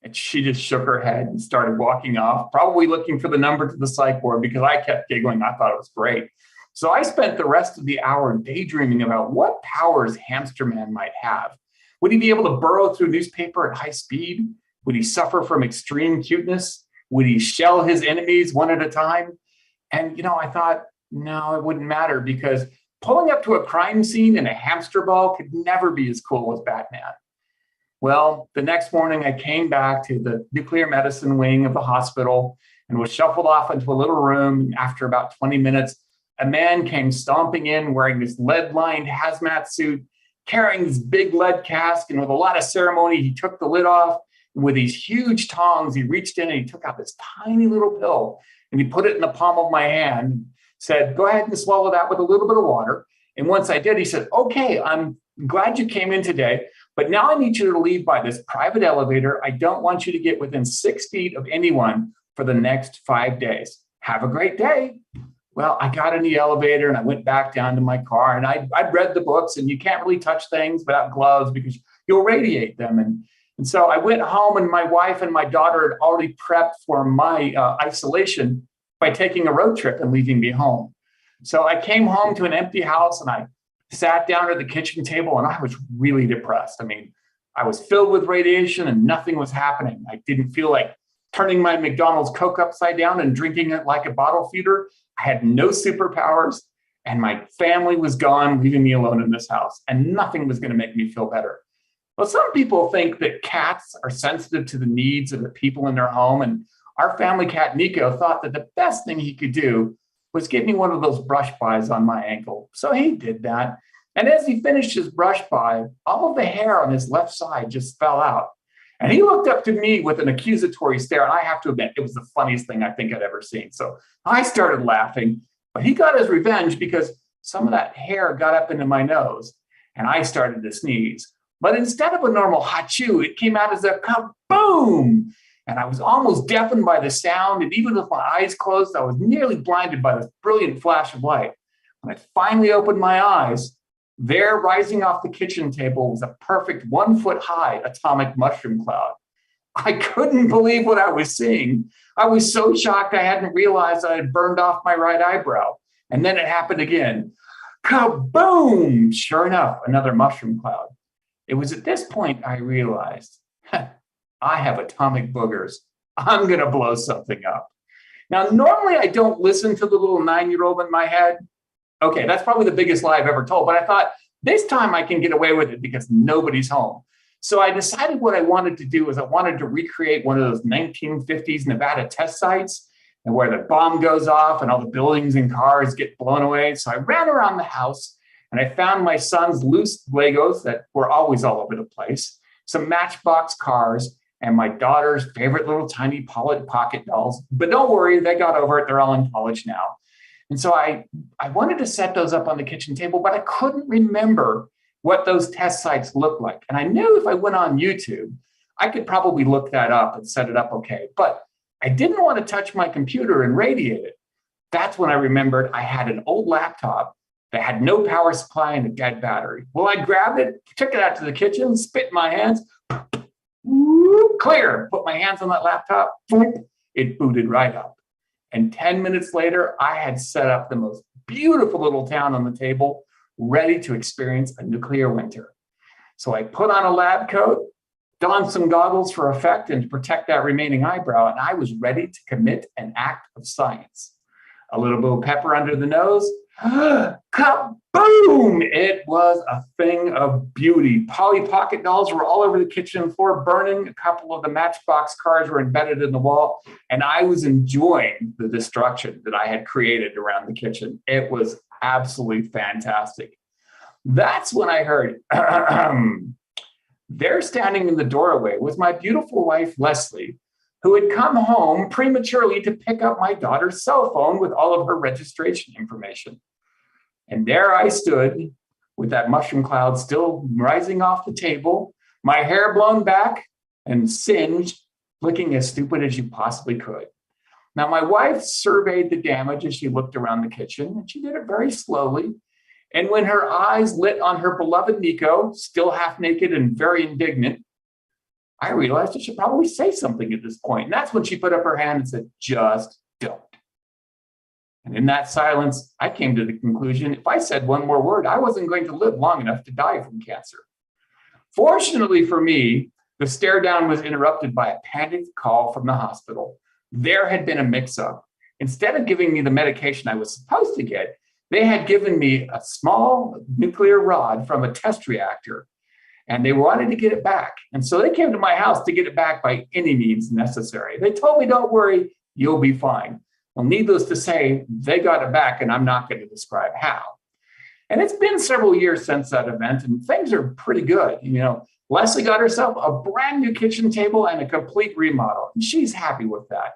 And she just shook her head and started walking off, probably looking for the number to the psych ward, because I kept giggling. I thought it was great. So I spent the rest of the hour daydreaming about what powers Hamster Man might have. Would he be able to burrow through newspaper at high speed? Would he suffer from extreme cuteness? Would he shell his enemies one at a time? And, I thought, no, it wouldn't matter, because pulling up to a crime scene in a hamster ball could never be as cool as Batman. Well, the next morning I came back to the nuclear medicine wing of the hospital and was shuffled off into a little room. After about 20 minutes, a man came stomping in wearing this lead-lined hazmat suit, carrying this big lead cask, and with a lot of ceremony, he took the lid off. And with these huge tongs, he reached in and he took out this tiny little pill, and he put it in the palm of my hand, said, "Go ahead and swallow that with a little bit of water." And once I did, he said, okay, I'm glad you came in today, but now I need you to leave by this private elevator. I don't want you to get within 6 feet of anyone for the next 5 days. Have a great day. Well, I got in the elevator and I went back down to my car, and I'd read the books, and you can't really touch things without gloves because you'll radiate them. And so I went home, and my wife and my daughter had already prepped for my isolation by taking a road trip and leaving me home. So I came home to an empty house, and I sat down at the kitchen table, and I was really depressed. I mean, I was filled with radiation and nothing was happening. I didn't feel like turning my McDonald's Coke upside down and drinking it like a bottle feeder. I had no superpowers, and my family was gone, leaving me alone in this house, and nothing was going to make me feel better. Well, some people think that cats are sensitive to the needs of the people in their home, and our family cat, Nico, thought that the best thing he could do was give me one of those brush bys on my ankle. So he did that. And as he finished his brush by, all of the hair on his left side just fell out. And he looked up to me with an accusatory stare. And I have to admit, it was the funniest thing I think I'd ever seen. So I started laughing, but he got his revenge because some of that hair got up into my nose and I started to sneeze. But instead of a normal hachoo, it came out as a kaboom. And I was almost deafened by the sound. And even with my eyes closed, I was nearly blinded by this brilliant flash of light. When I finally opened my eyes, there, rising off the kitchen table, was a perfect 1 foot high atomic mushroom cloud. I couldn't believe what I was seeing. I was so shocked I hadn't realized I had burned off my right eyebrow. And then it happened again. Kaboom! Sure enough, another mushroom cloud. It was at this point I realized, I have atomic boogers. I'm going to blow something up. Now, normally I don't listen to the little 9-year-old in my head. Okay, that's probably the biggest lie I've ever told, but I thought this time I can get away with it because nobody's home. So I decided what I wanted to do is I wanted to recreate one of those 1950s Nevada test sites and where the bomb goes off and all the buildings and cars get blown away. So I ran around the house and I found my son's loose Legos that were always all over the place, some Matchbox cars, and my daughter's favorite little tiny pocket dolls. But don't worry, they got over it. They're all in college now. And so I wanted to set those up on the kitchen table, but I couldn't remember what those test sites looked like. And I knew if I went on YouTube, I could probably look that up and set it up okay. But I didn't want to touch my computer and radiate it. That's when I remembered I had an old laptop that had no power supply and a dead battery. Well, I grabbed it, took it out to the kitchen, spit in my hands, clear, put my hands on that laptop, it booted right up. And 10 minutes later, I had set up the most beautiful little town on the table, ready to experience a nuclear winter. So I put on a lab coat, donned some goggles for effect and to protect that remaining eyebrow, and I was ready to commit an act of science. A little bit of pepper under the nose, kaboom! It was a thing of beauty. Polly Pocket dolls were all over the kitchen floor burning. A couple of the Matchbox cars were embedded in the wall, and I was enjoying the destruction that I had created around the kitchen. It was absolutely fantastic. That's when I heard, there standing in the doorway was my beautiful wife, Leslie, who had come home prematurely to pick up my daughter's cell phone with all of her registration information. And there I stood with that mushroom cloud still rising off the table, my hair blown back and singed, looking as stupid as you possibly could. Now, my wife surveyed the damage as she looked around the kitchen, and she did it very slowly. And when her eyes lit on her beloved Nico, still half naked and very indignant, I realized I should probably say something at this point. And that's when she put up her hand and said, just don't. And in that silence, I came to the conclusion, if I said one more word, I wasn't going to live long enough to die from cancer. Fortunately for me, the stare down was interrupted by a panicked call from the hospital. There had been a mix-up. Instead of giving me the medication I was supposed to get, they had given me a small nuclear rod from a test reactor, and they wanted to get it back. And so they came to my house to get it back by any means necessary. They told me, don't worry, you'll be fine. Well, needless to say, they got it back, and I'm not going to describe how. And it's been several years since that event, and things are pretty good. You know, Leslie got herself a brand new kitchen table and a complete remodel, and she's happy with that.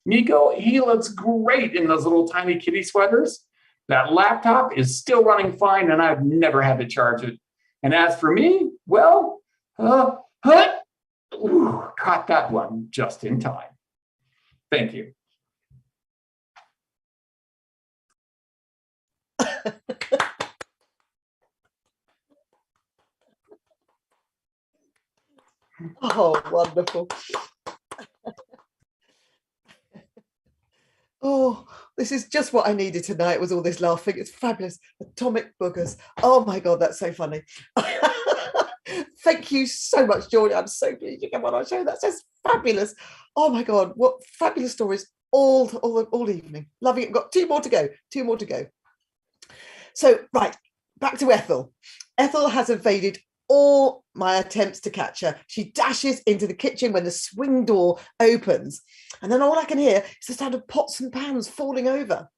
Nico, he looks great in those little tiny kitty sweaters. That laptop is still running fine and I've never had to charge it. And as for me, well, caught that one just in time. Thank you. Oh, wonderful. Oh, this is just what I needed tonight, was all this laughing. It's fabulous. Atomic boogers. Oh my God, that's so funny. Thank you so much, George. I'm so pleased you came on our show. That's just fabulous. Oh my God, what fabulous stories all evening. Loving it. We've got two more to go. So, right, back to Ethel. Ethel has evaded all my attempts to catch her. She dashes into the kitchen when the swing door opens. And then all I can hear is the sound of pots and pans falling over.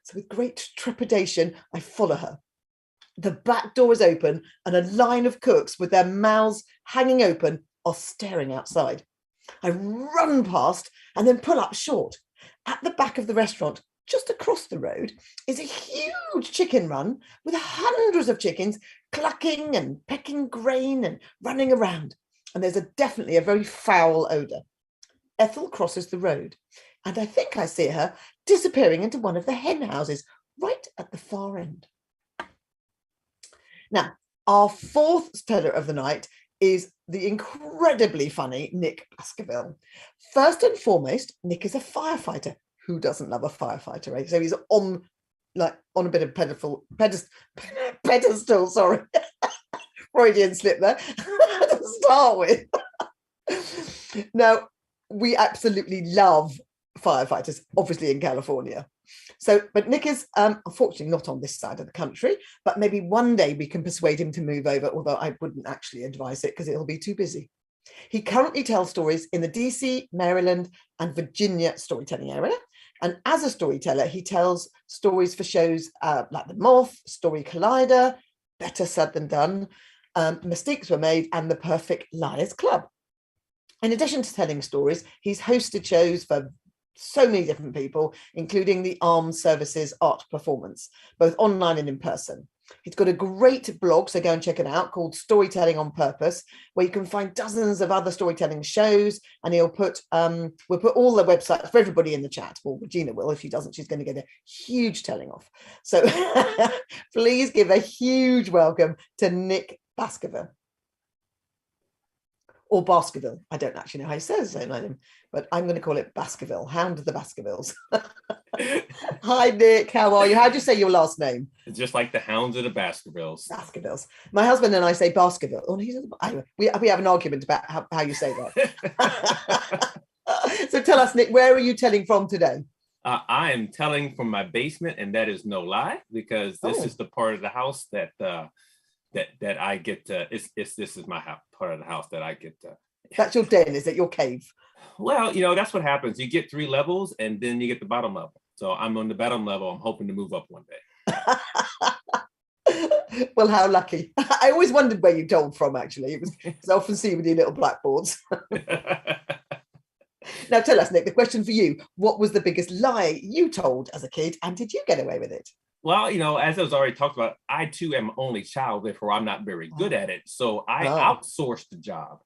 So with great trepidation, I follow her. The back door is open and a line of cooks with their mouths hanging open are staring outside. I run past and then pull up short. At the back of the restaurant, just across the road, is a huge chicken run with hundreds of chickens clucking and pecking grain and running around. And there's definitely a very foul odour. Ethel crosses the road, and I think I see her disappearing into one of the hen houses right at the far end. Now, our fourth teller of the night is the incredibly funny Nick Baskerville. First and foremost, Nick is a firefighter. Who doesn't love a firefighter, right? So he's on a bit of pedestal, sorry. Freudian slip there to start with. Now, we absolutely love firefighters, obviously in California. So, but Nick is unfortunately not on this side of the country, but maybe one day we can persuade him to move over, although I wouldn't actually advise it because it'll be too busy. He currently tells stories in the DC, Maryland, and Virginia storytelling area. And as a storyteller, he tells stories for shows like The Moth, Story Collider, Better Said Than Done, Mistakes Were Made, and The Perfect Liars Club. In addition to telling stories, he's hosted shows for so many different people, including the Armed Services Art Performance, both online and in person. He's got a great blog, so go and check it out, called Storytelling on Purpose, where you can find dozens of other storytelling shows, and we'll put all the websites for everybody in the chat. Well, Regina will. If she doesn't, she's going to get a huge telling off. So please give a huge welcome to Nick Baskerville. Or Baskerville. I don't actually know how he says his name, but I'm going to call it Baskerville. Hound of the Baskervilles. Hi, Nick. How are you? How do you say your last name? It's just like the Hounds of the Baskervilles. Baskervilles. My husband and I say Baskerville. Oh, anyway, we have an argument about how you say that. So tell us, Nick, where are you telling from today? I am telling from my basement, and that is no lie, because this is the part of the house that I get to. This is my part of the house that I get to. That's your den, is it? Your cave? Well, that's what happens. You get 3 levels, and then you get the bottom level. So I'm on the bottom level. I'm hoping to move up one day. Well, how lucky. I always wondered where you told from, actually. It was I often see with your little blackboards. Now tell us, Nick, the question for you. What was the biggest lie you told as a kid, and did you get away with it? Well, as I was already talked about, I too am an only child, therefore I'm not very good at it. So I outsourced the job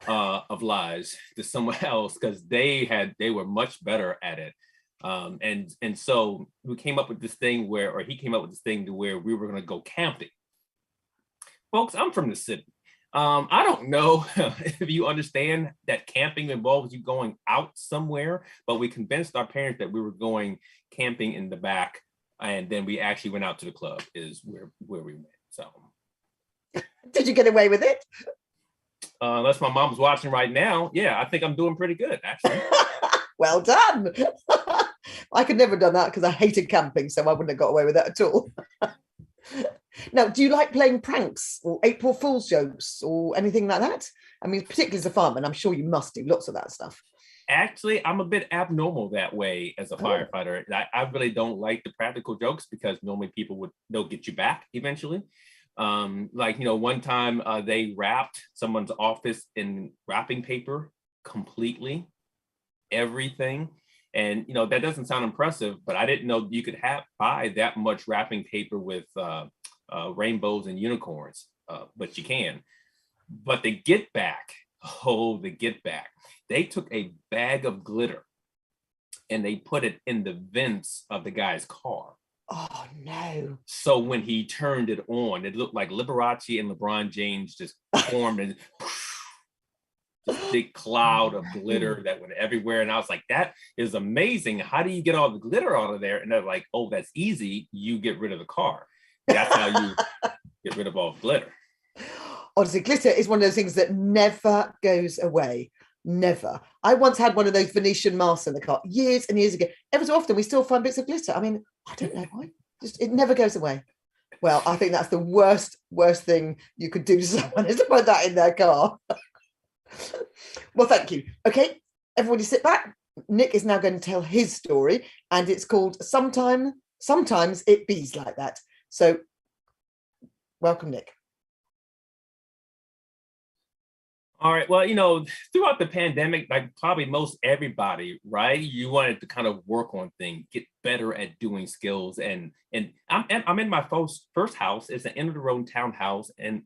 of lies to someone else, because they were much better at it. And so we came up with this thing he came up with this thing to where we were going to go camping. Folks, I'm from the city. I don't know if you understand that camping involves you going out somewhere, but we convinced our parents that we were going camping in the back, and then we actually went out to the club is where we went. So did you get away with it? Unless my mom's watching right now, yeah, I think I'm doing pretty good, actually. Well done. I could never have done that because I hated camping, so I wouldn't have got away with that at all. Now, do you like playing pranks or April Fool's jokes or anything like that? I mean, particularly as a fireman, I'm sure you must do lots of that stuff. Actually, I'm a bit abnormal that way as a firefighter. I really don't like the practical jokes, because normally they'll get you back eventually. One time they wrapped someone's office in wrapping paper completely, everything. And that doesn't sound impressive, but I didn't know you could buy that much wrapping paper with rainbows and unicorns, but you can. But the get back, they took a bag of glitter and they put it in the vents of the guy's car. Oh no. So when he turned it on, it looked like Liberace and LeBron James just formed and this big cloud of glitter that went everywhere. And I was like, that is amazing. How do you get all the glitter out of there? And they're like, oh, that's easy. You get rid of the car. That's how you get rid of all the glitter. Honestly, glitter is one of those things that never goes away. Never. I once had one of those Venetian masks in the car years and years ago. Every so often we still find bits of glitter. I mean, I don't know why. Just it never goes away. Well, I think that's the worst thing you could do to someone is to put that in their car. Well, thank you. Okay, everybody sit back. Nick is now going to tell his story, and it's called Sometimes It Bees Like That. So welcome, Nick. All right. Well, throughout the pandemic, like probably most everybody, right? You wanted to kind of work on things, get better at doing skills. And I'm in my first house. It's an end of the road townhouse, and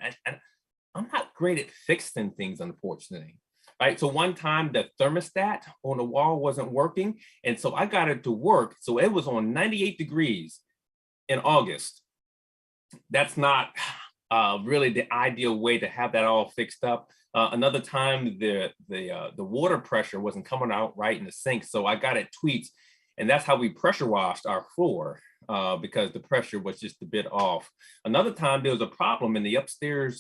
I'm not great at fixing things, unfortunately. Right. So one time the thermostat on the wall wasn't working, and so I got it to work. So it was on 98 degrees in August. That's not really the ideal way to have that all fixed up. Another time, the water pressure wasn't coming out right in the sink, so I got it tweaked, and that's how we pressure washed our floor because the pressure was just a bit off. Another time, there was a problem in the upstairs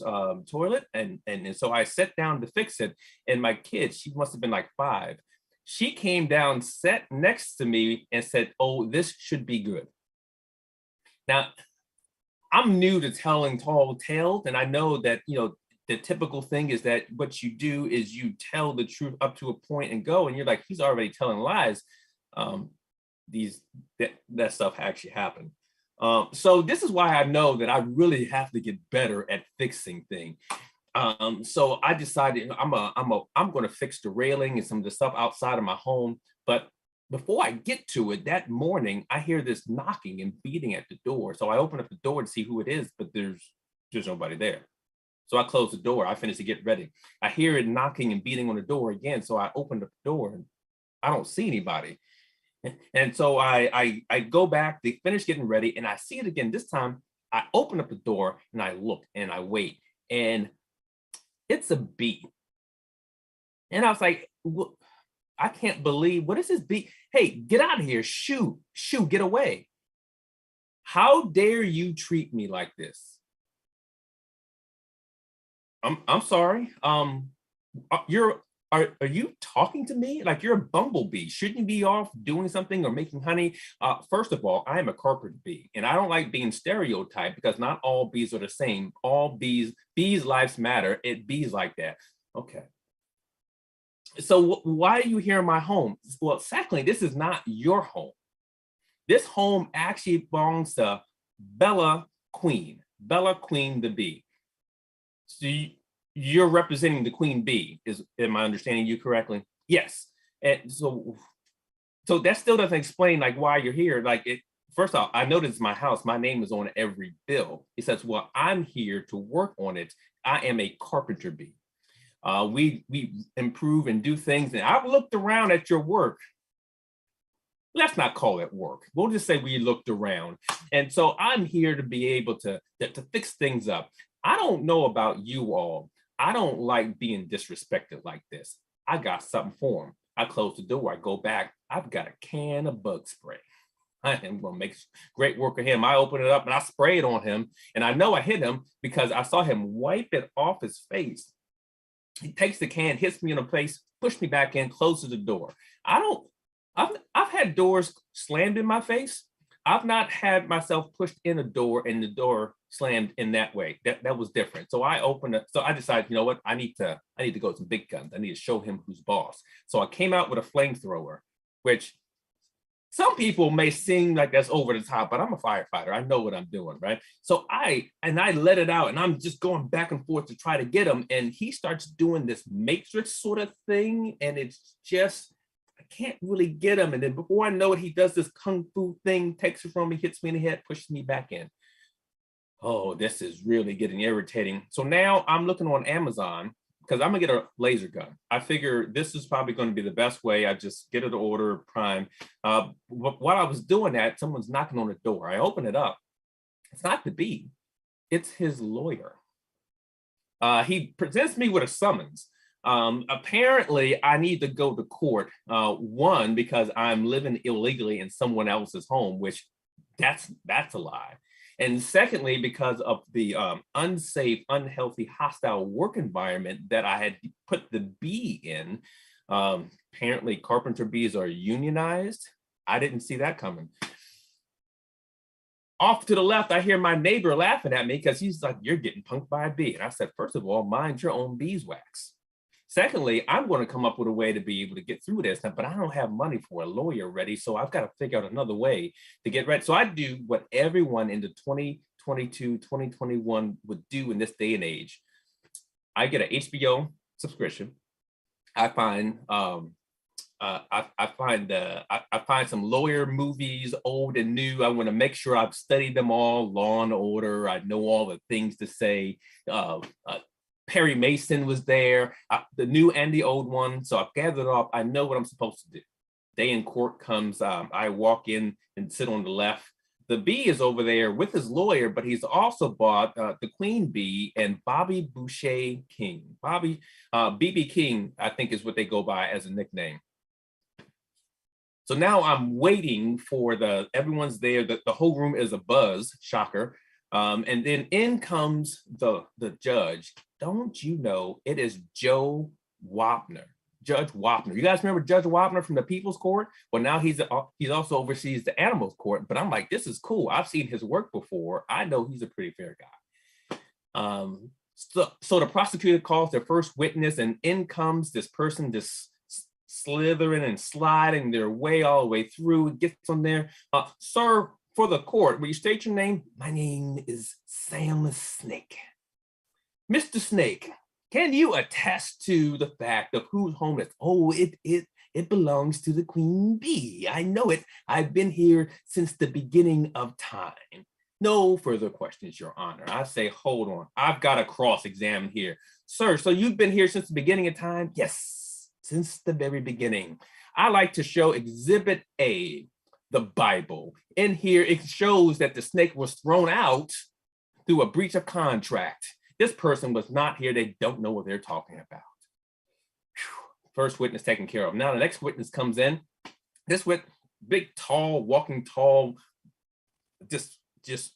toilet, and so I sat down to fix it, and my kid, she must have been like 5, she came down, sat next to me, and said, "Oh, this should be good." Now, I'm new to telling tall tales, and I know that the typical thing is that what you do is you tell the truth up to a point and go, and you're like, he's already telling lies. That stuff actually happened. So this is why I know that I really have to get better at fixing things. So I decided I'm going to fix the railing and some of the stuff outside of my home. But before I get to it, that morning I hear this knocking and beating at the door. So I open up the door to see who it is, but there's nobody there. So I close the door. I finish to get ready. I hear it knocking and beating on the door again. So I open up the door and I don't see anybody. And so I go back, they finish getting ready, and I see it again. This time I open up the door and I look and I wait, and it's a bee. And I was like, I can't believe, what is this bee? Hey, get out of here. Shoo, get away. How dare you treat me like this? I'm sorry. Are you talking to me like you're a bumblebee? Shouldn't you be off doing something or making honey? First of all, I am a carpet bee, and I don't like being stereotyped because not all bees are the same. All bees' lives matter. Bees like that. Okay. So why are you here in my home? Well, secondly, this is not your home. This home actually belongs to Bella Queen the bee. So you're representing the queen bee, am I understanding you correctly? Yes. And so that still doesn't explain like why you're here. Like first off, I noticed it's my house. My name is on every bill. He says, well, I'm here to work on it. I am a carpenter bee. We improve and do things. And I've looked around at your work. Let's not call it work. We'll just say we looked around. And so I'm here to be able to fix things up. I don't know about you all. I don't like being disrespected like this. I got something for him. I close the door. I go back. I've got a can of bug spray. I am going to make great work of him. I open it up and I spray it on him. And I know I hit him because I saw him wipe it off his face. He takes the can, hits me in the face, pushes me back in, closes the door. I've had doors slammed in my face. I've not had myself pushed in a door and the door slammed in that way. That was different. So I opened it. So I decided, you know what? I need to go with some big guns. I need to show him who's boss. So I came out with a flamethrower, which some people may seem like that's over the top, but I'm a firefighter. I know what I'm doing, right? So I let it out, and I'm just going back and forth to try to get him. And he starts doing this matrix sort of thing, and it's just, I can't really get him. And then before I know it, he does this kung fu thing, takes it from me, hits me in the head, pushes me back in. Oh, this is really getting irritating. So now I'm looking on Amazon because I'm gonna get a laser gun. I figure this is probably going to be the best way. I just get it to order Prime. While I was doing that, someone's knocking on the door. I open it up. It's not DeBey. It's his lawyer. He presents me with a summons. Apparently, I need to go to court. One, because I'm living illegally in someone else's home, which that's a lie. And secondly, because of the unsafe, unhealthy, hostile work environment that I had put the bee in. Apparently, carpenter bees are unionized. I didn't see that coming. Off to the left, I hear my neighbor laughing at me because he's like, "You're getting punked by a bee." And I said, first of all, mind your own beeswax. Secondly, I'm going to come up with a way to be able to get through this, but I don't have money for a lawyer ready. So I've got to figure out another way to get ready. So I do what everyone in the 2022, 2021 would do in this day and age. I get an HBO subscription. I find I find some lawyer movies, old and new. I want to make sure I've studied them all. Law and Order. I know all the things to say. Perry Mason was there, the new and the old one. So I've gathered up. I know what I'm supposed to do. Day in court comes. I walk in and sit on the left. The bee is over there with his lawyer, but he's also bought the queen bee and Bobby Boucher King. BB King, I think is what they go by as a nickname. So now I'm waiting for everyone's there. The whole room is a buzz, shocker. And then in comes the judge. Don't you know it is Joe Wapner, Judge Wapner. You guys remember Judge Wapner from the People's Court? Well, now he's also oversees the Animals Court. But I'm like, this is cool. I've seen his work before. I know he's a pretty fair guy. So the prosecutor calls their first witness, and in comes this person just slithering and sliding their way all the way through. Gets on there. Sir, for the court, will you state your name? My name is Sam Snake. Mr. Snake, can you attest to the fact of whose home it is? Oh, it belongs to the queen bee. I know it. I've been here since the beginning of time. No further questions, Your Honor. I say, hold on. I've got a cross-examine here. Sir, so you've been here since the beginning of time? Yes, since the very beginning. I like to show Exhibit A, the Bible. In here, it shows that the snake was thrown out through a breach of contract. This person was not here. They don't know what they're talking about. Whew. First witness taken care of. Now the next witness comes in. This with big, tall, walking tall, just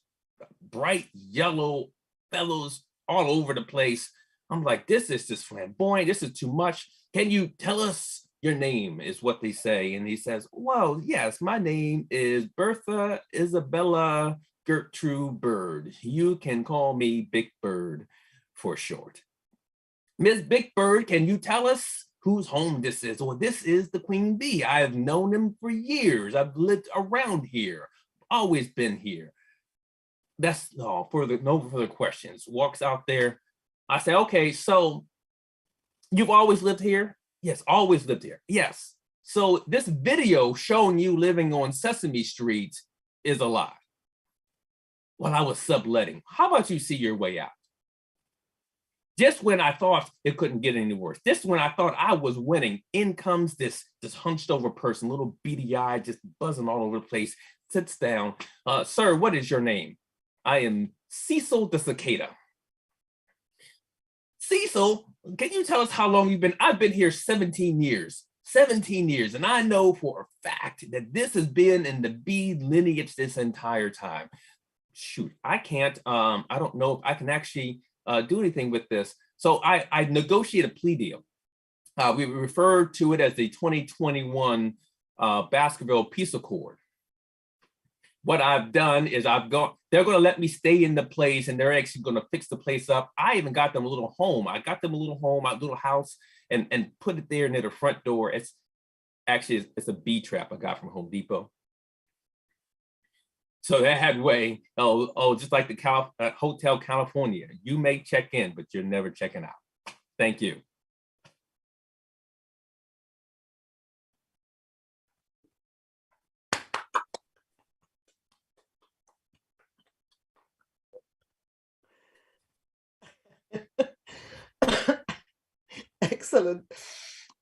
bright yellow fellows all over the place. I'm like, this is just flamboyant. This is too much. Can you tell us your name, is what they say. And he says, well, yes, my name is Bertha Isabella Gertrude Bird. You can call me Big Bird for short. Miss Big Bird, can you tell us whose home this is? Well, this is the queen bee. I have known him for years. I've lived around here, always been here. That's no further questions. Walks out there. I say, okay, so you've always lived here? Yes, always lived here. Yes. So this video showing you living on Sesame Street is a lie. Well, I was subletting. How about you see your way out? Just when I thought it couldn't get any worse, just when I thought I was winning, in comes this hunched over person, little beady eyed, just buzzing all over the place, sits down. Sir, what is your name? I am Cecil the Cicada. Cecil, can you tell us how long you've been? I've been here 17 years. 17 years, and I know for a fact that this has been in the bee lineage this entire time. Shoot, I can't, I don't know if I can actually do anything with this. So I negotiate a plea deal. We refer to it as the 2021 Baskerville Peace Accord. What I've done is they're going to let me stay in the place, and they're actually going to fix the place up. I even got them a little home. I got them a little home, a little house, and put it there near the front door. It's a bee trap I got from Home Depot. So that way, just like the Hotel California, you may check in, but you're never checking out. Thank you. Excellent.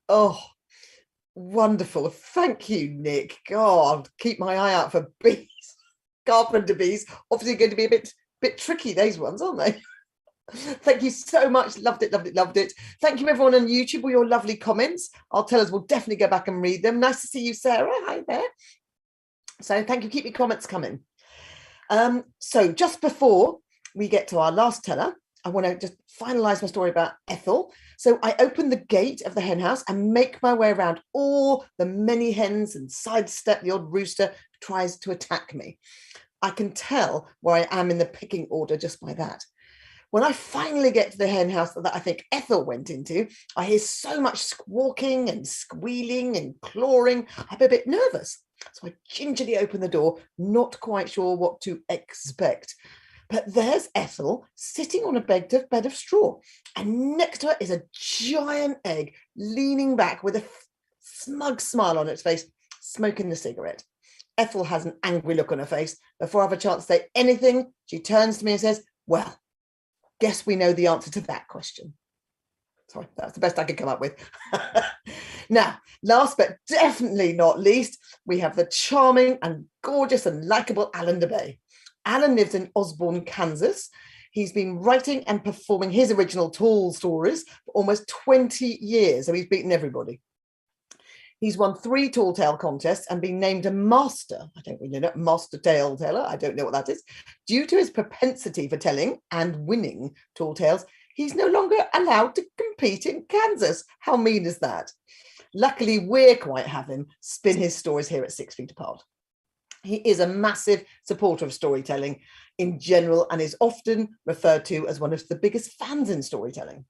Oh, wonderful. Thank you, Nick. God, keep my eye out for bees. Carpenter bees. Obviously going to be a bit tricky, those ones, aren't they? Thank you so much. Loved it, loved it, loved it. Thank you, everyone on YouTube, for your lovely comments. Our tellers will definitely go back and read them. Nice to see you, Sarah. Hi there. So thank you. Keep your comments coming. So just before we get to our last teller, I want to just finalize my story about Ethel. So I open the gate of the hen house and make my way around all the many hens and sidestep the odd rooster who tries to attack me. I can tell where I am in the picking order just by that. When I finally get to the hen house that I think Ethel went into, I hear so much squawking and squealing and clawing. I'm a bit nervous. So I gingerly open the door, not quite sure what to expect. But there's Ethel sitting on a bed of straw. And next to her is a giant egg leaning back with a smug smile on its face, smoking the cigarette. Ethel has an angry look on her face. Before I have a chance to say anything, she turns to me and says, well, guess we know the answer to that question. Sorry, that's the best I could come up with. Now, last but definitely not least, we have the charming and gorgeous and likable Alan DeBey. Alan lives in Osborne, Kansas. He's been writing and performing his original tall stories for almost 20 years, so he's beaten everybody. He's won 3 tall tale contests and been named a master. I don't really know, master tale teller. I don't know what that is. Due to his propensity for telling and winning tall tales, he's no longer allowed to compete in Kansas. How mean is that? Luckily, we're quite having him spin his stories here at 6 Feet Apart. He is a massive supporter of storytelling in general and is often referred to as one of the biggest fans in storytelling.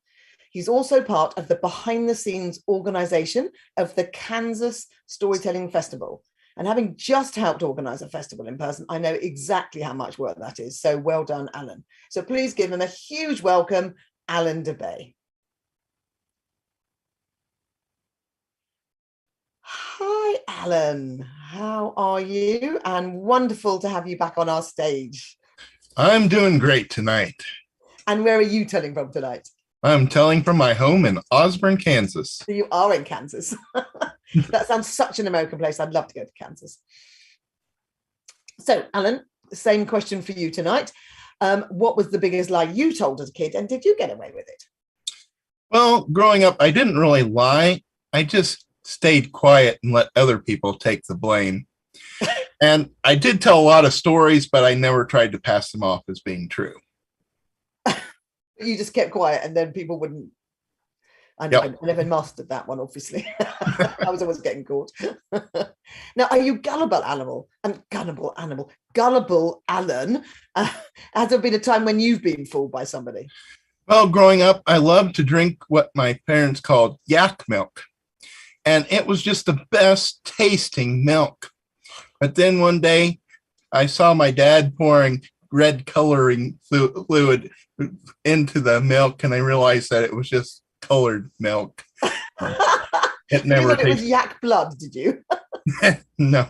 He's also part of the behind-the-scenes organization of the Kansas Storytelling Festival. And having just helped organize a festival in person, I know exactly how much work that is. So well done, Alan. So please give him a huge welcome, Alan DeBey. Hi, Alan. How are you? And wonderful to have you back on our stage. I'm doing great tonight. And where are you telling from tonight? I'm telling from my home in Osborne, Kansas. You are in Kansas. That sounds such an American place. I'd love to go to Kansas. So, Alan, same question for you tonight. What was the biggest lie you told as a kid, and did you get away with it? Well, growing up, I didn't really lie. I just stayed quiet and let other people take the blame. And I did tell a lot of stories, but I never tried to pass them off as being true. You just kept quiet and then people wouldn't. I never mastered that one, obviously. I was always getting caught. Now, are you gullible Alan? Has there been a time when you've been fooled by somebody? Well, growing up, I loved to drink what my parents called yak milk. And it was just the best tasting milk. But then one day I saw my dad pouring red coloring fluid into the milk, and I realized that it was just colored milk. It never tasted. It was yak blood, did you? No.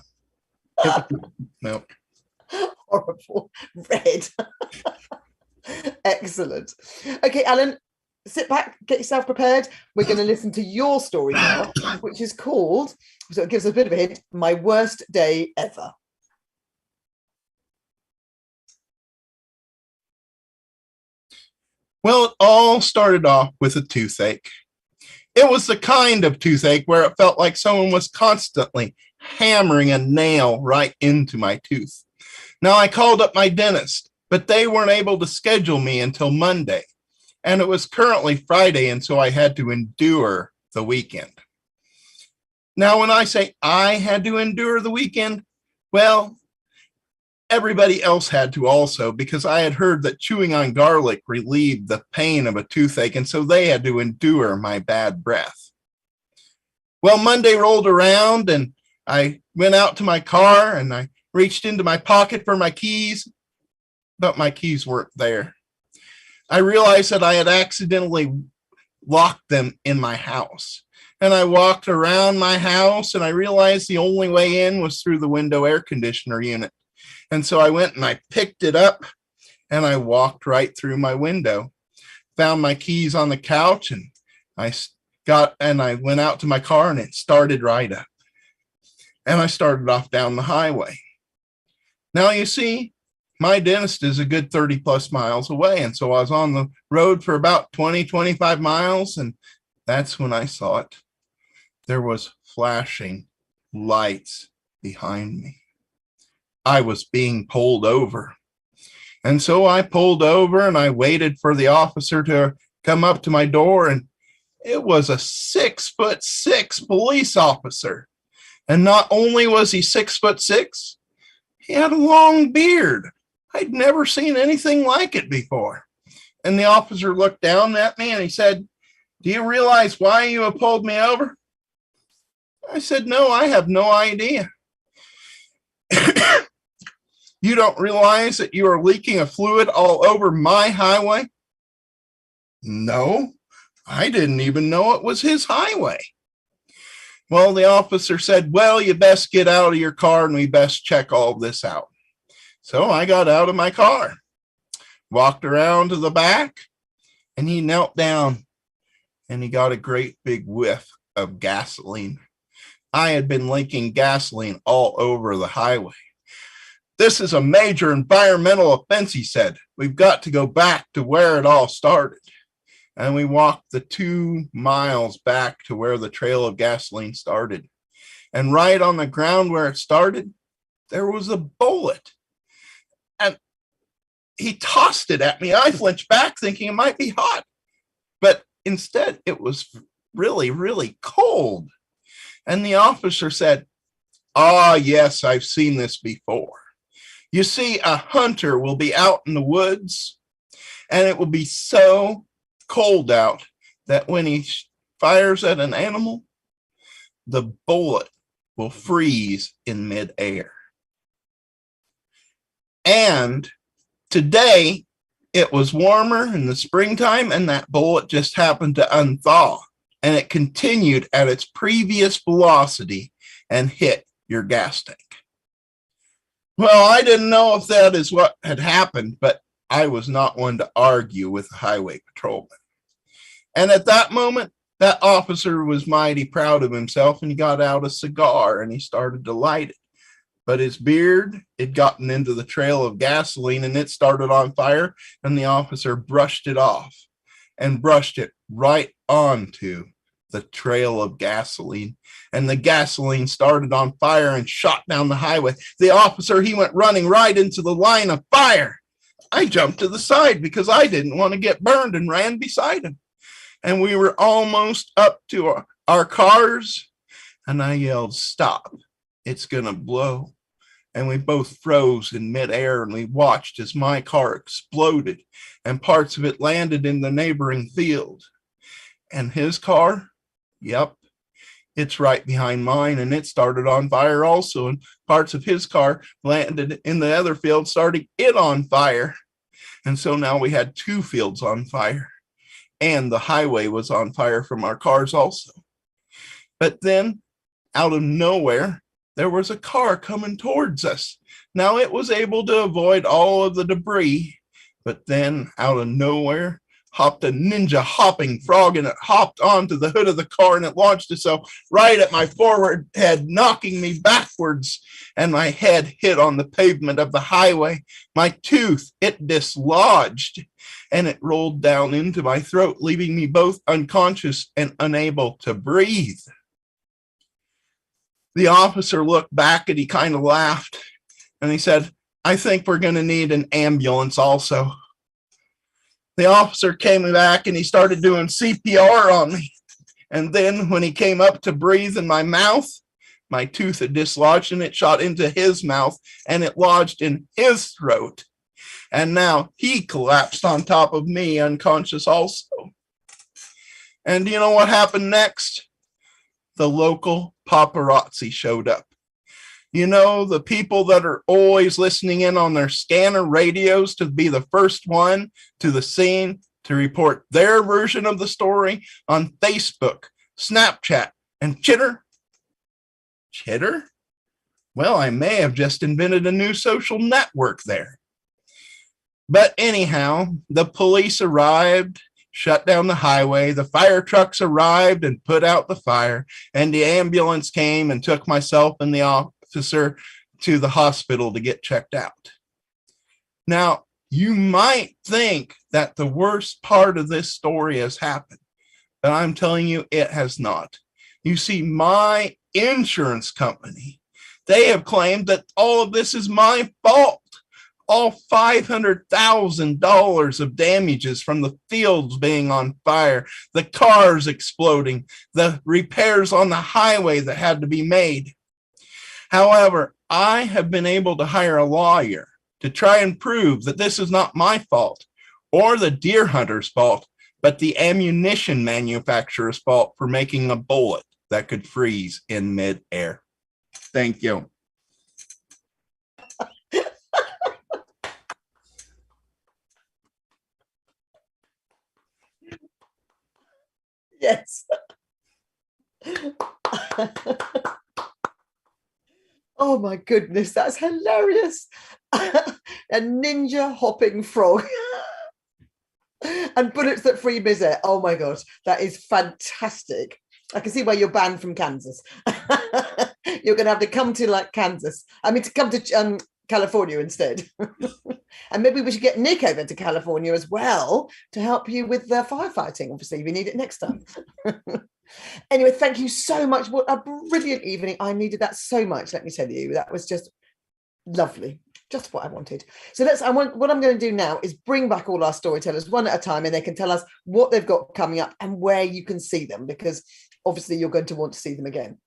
It was milk. Horrible. Red. Excellent. Okay, Alan, sit back, get yourself prepared. We're going to listen to your story now, which is called, so it gives us a bit of a hint, My Worst Day Ever. Well, it all started off with a toothache. It was the kind of toothache where it felt like someone was constantly hammering a nail right into my tooth. Now, I called up my dentist, but they weren't able to schedule me until Monday. And it was currently Friday, and so I had to endure the weekend. Now, when I say I had to endure the weekend, well, everybody else had to also, because I had heard that chewing on garlic relieved the pain of a toothache, and so they had to endure my bad breath. Well, Monday rolled around, and I went out to my car, and I reached into my pocket for my keys, but my keys weren't there. I realized that I had accidentally locked them in my house. And I walked around my house, and I realized the only way in was through the window air conditioner unit. And so I went and I picked it up, and I walked right through my window, found my keys on the couch, and I I went out to my car and it started right up. And I started off down the highway. Now, you see, my dentist is a good 30 plus miles away. And so I was on the road for about 20, 25 miles. And that's when I saw it. There was flashing lights behind me. I was being pulled over. And so I pulled over and I waited for the officer to come up to my door. And it was a 6'6" police officer. And not only was he 6'6", he had a long beard. I'd never seen anything like it before. And the officer looked down at me and he said, "Do you realize why you have pulled me over?" I said, "No, I have no idea." "You don't realize that you are leaking a fluid all over my highway?" "No, I didn't even know it was his highway." Well, the officer said, "Well, you best get out of your car and we best check all this out." So I got out of my car, walked around to the back, and he knelt down and he got a great big whiff of gasoline. I had been leaking gasoline all over the highway. "This is a major environmental offense," he said. "We've got to go back to where it all started." And we walked the 2 miles back to where the trail of gasoline started. And right on the ground where it started, there was a bullet. And he tossed it at me. I flinched back thinking it might be hot. But instead, it was really, really cold. And the officer said, "Ah, yes, I've seen this before. You see, a hunter will be out in the woods, and it will be so cold out that when he fires at an animal, the bullet will freeze in midair. And today it was warmer in the springtime, and that bullet just happened to unthaw, and it continued at its previous velocity and hit your gas tank." Well, I didn't know if that is what had happened, but I was not one to argue with the highway patrolman. And at that moment, that officer was mighty proud of himself, and he got out a cigar and he started to light it. But his beard had gotten into the trail of gasoline and it started on fire, and the officer brushed it off and brushed it right onto the trail of gasoline. And the gasoline started on fire and shot down the highway. The officer, he went running right into the line of fire. I jumped to the side because I didn't want to get burned and ran beside him. And we were almost up to our cars, and I yelled, "Stop, it's gonna blow." And we both froze in midair, and we watched as my car exploded and parts of it landed in the neighboring field. And his car, yep, it's right behind mine, and it started on fire also, and parts of his car landed in the other field, starting it on fire. And so now we had 2 fields on fire. And the highway was on fire from our cars also. But then, out of nowhere, there was a car coming towards us. Now, it was able to avoid all of the debris, but then, out of nowhere, hopped a ninja hopping frog, and it hopped onto the hood of the car, and it launched itself right at my forward head, knocking me backwards, and my head hit on the pavement of the highway. My tooth, it dislodged, and it rolled down into my throat, leaving me both unconscious and unable to breathe. The officer looked back and he kind of laughed, and he said, "I think we're going to need an ambulance also." The officer came back and he started doing CPR on me. And then when he came up to breathe in my mouth, my tooth had dislodged and it shot into his mouth and it lodged in his throat. And now he collapsed on top of me, unconscious also. And you know what happened next? The local paparazzi showed up. You know, the people that are always listening in on their scanner radios to be the first one to the scene to report their version of the story on Facebook, Snapchat, and Chitter. Chitter? Well, I may have just invented a new social network there. But anyhow, the police arrived shut down the highway. The fire trucks arrived and put out the fire, and the ambulance came and took myself and the officer to the hospital to get checked out. Now, you might think that the worst part of this story has happened, but I'm telling you, it has not. You see, my insurance company, they have claimed that all of this is my fault. All $500,000 of damages from the fields being on fire, the cars exploding, the repairs on the highway that had to be made. However, I have been able to hire a lawyer to try and prove that this is not my fault or the deer hunter's fault, but the ammunition manufacturer's fault for making a bullet that could freeze in midair. Thank you. Yes. Oh my goodness, that's hilarious. A ninja hopping frog. And bullets that free midair. Oh my God, that is fantastic. I can see why you're banned from Kansas. You're going to have to come to like Kansas. I mean, to come to California instead. And maybe we should get Nick over to California as well to help you with the firefighting. Obviously, we need it next time. Anyway, thank you so much. What a brilliant evening. I needed that so much, let me tell you. That was just lovely. Just what I wanted. So what I'm going to do now is bring back all our storytellers one at a time, and they can tell us what they've got coming up and where you can see them, because obviously you're going to want to see them again.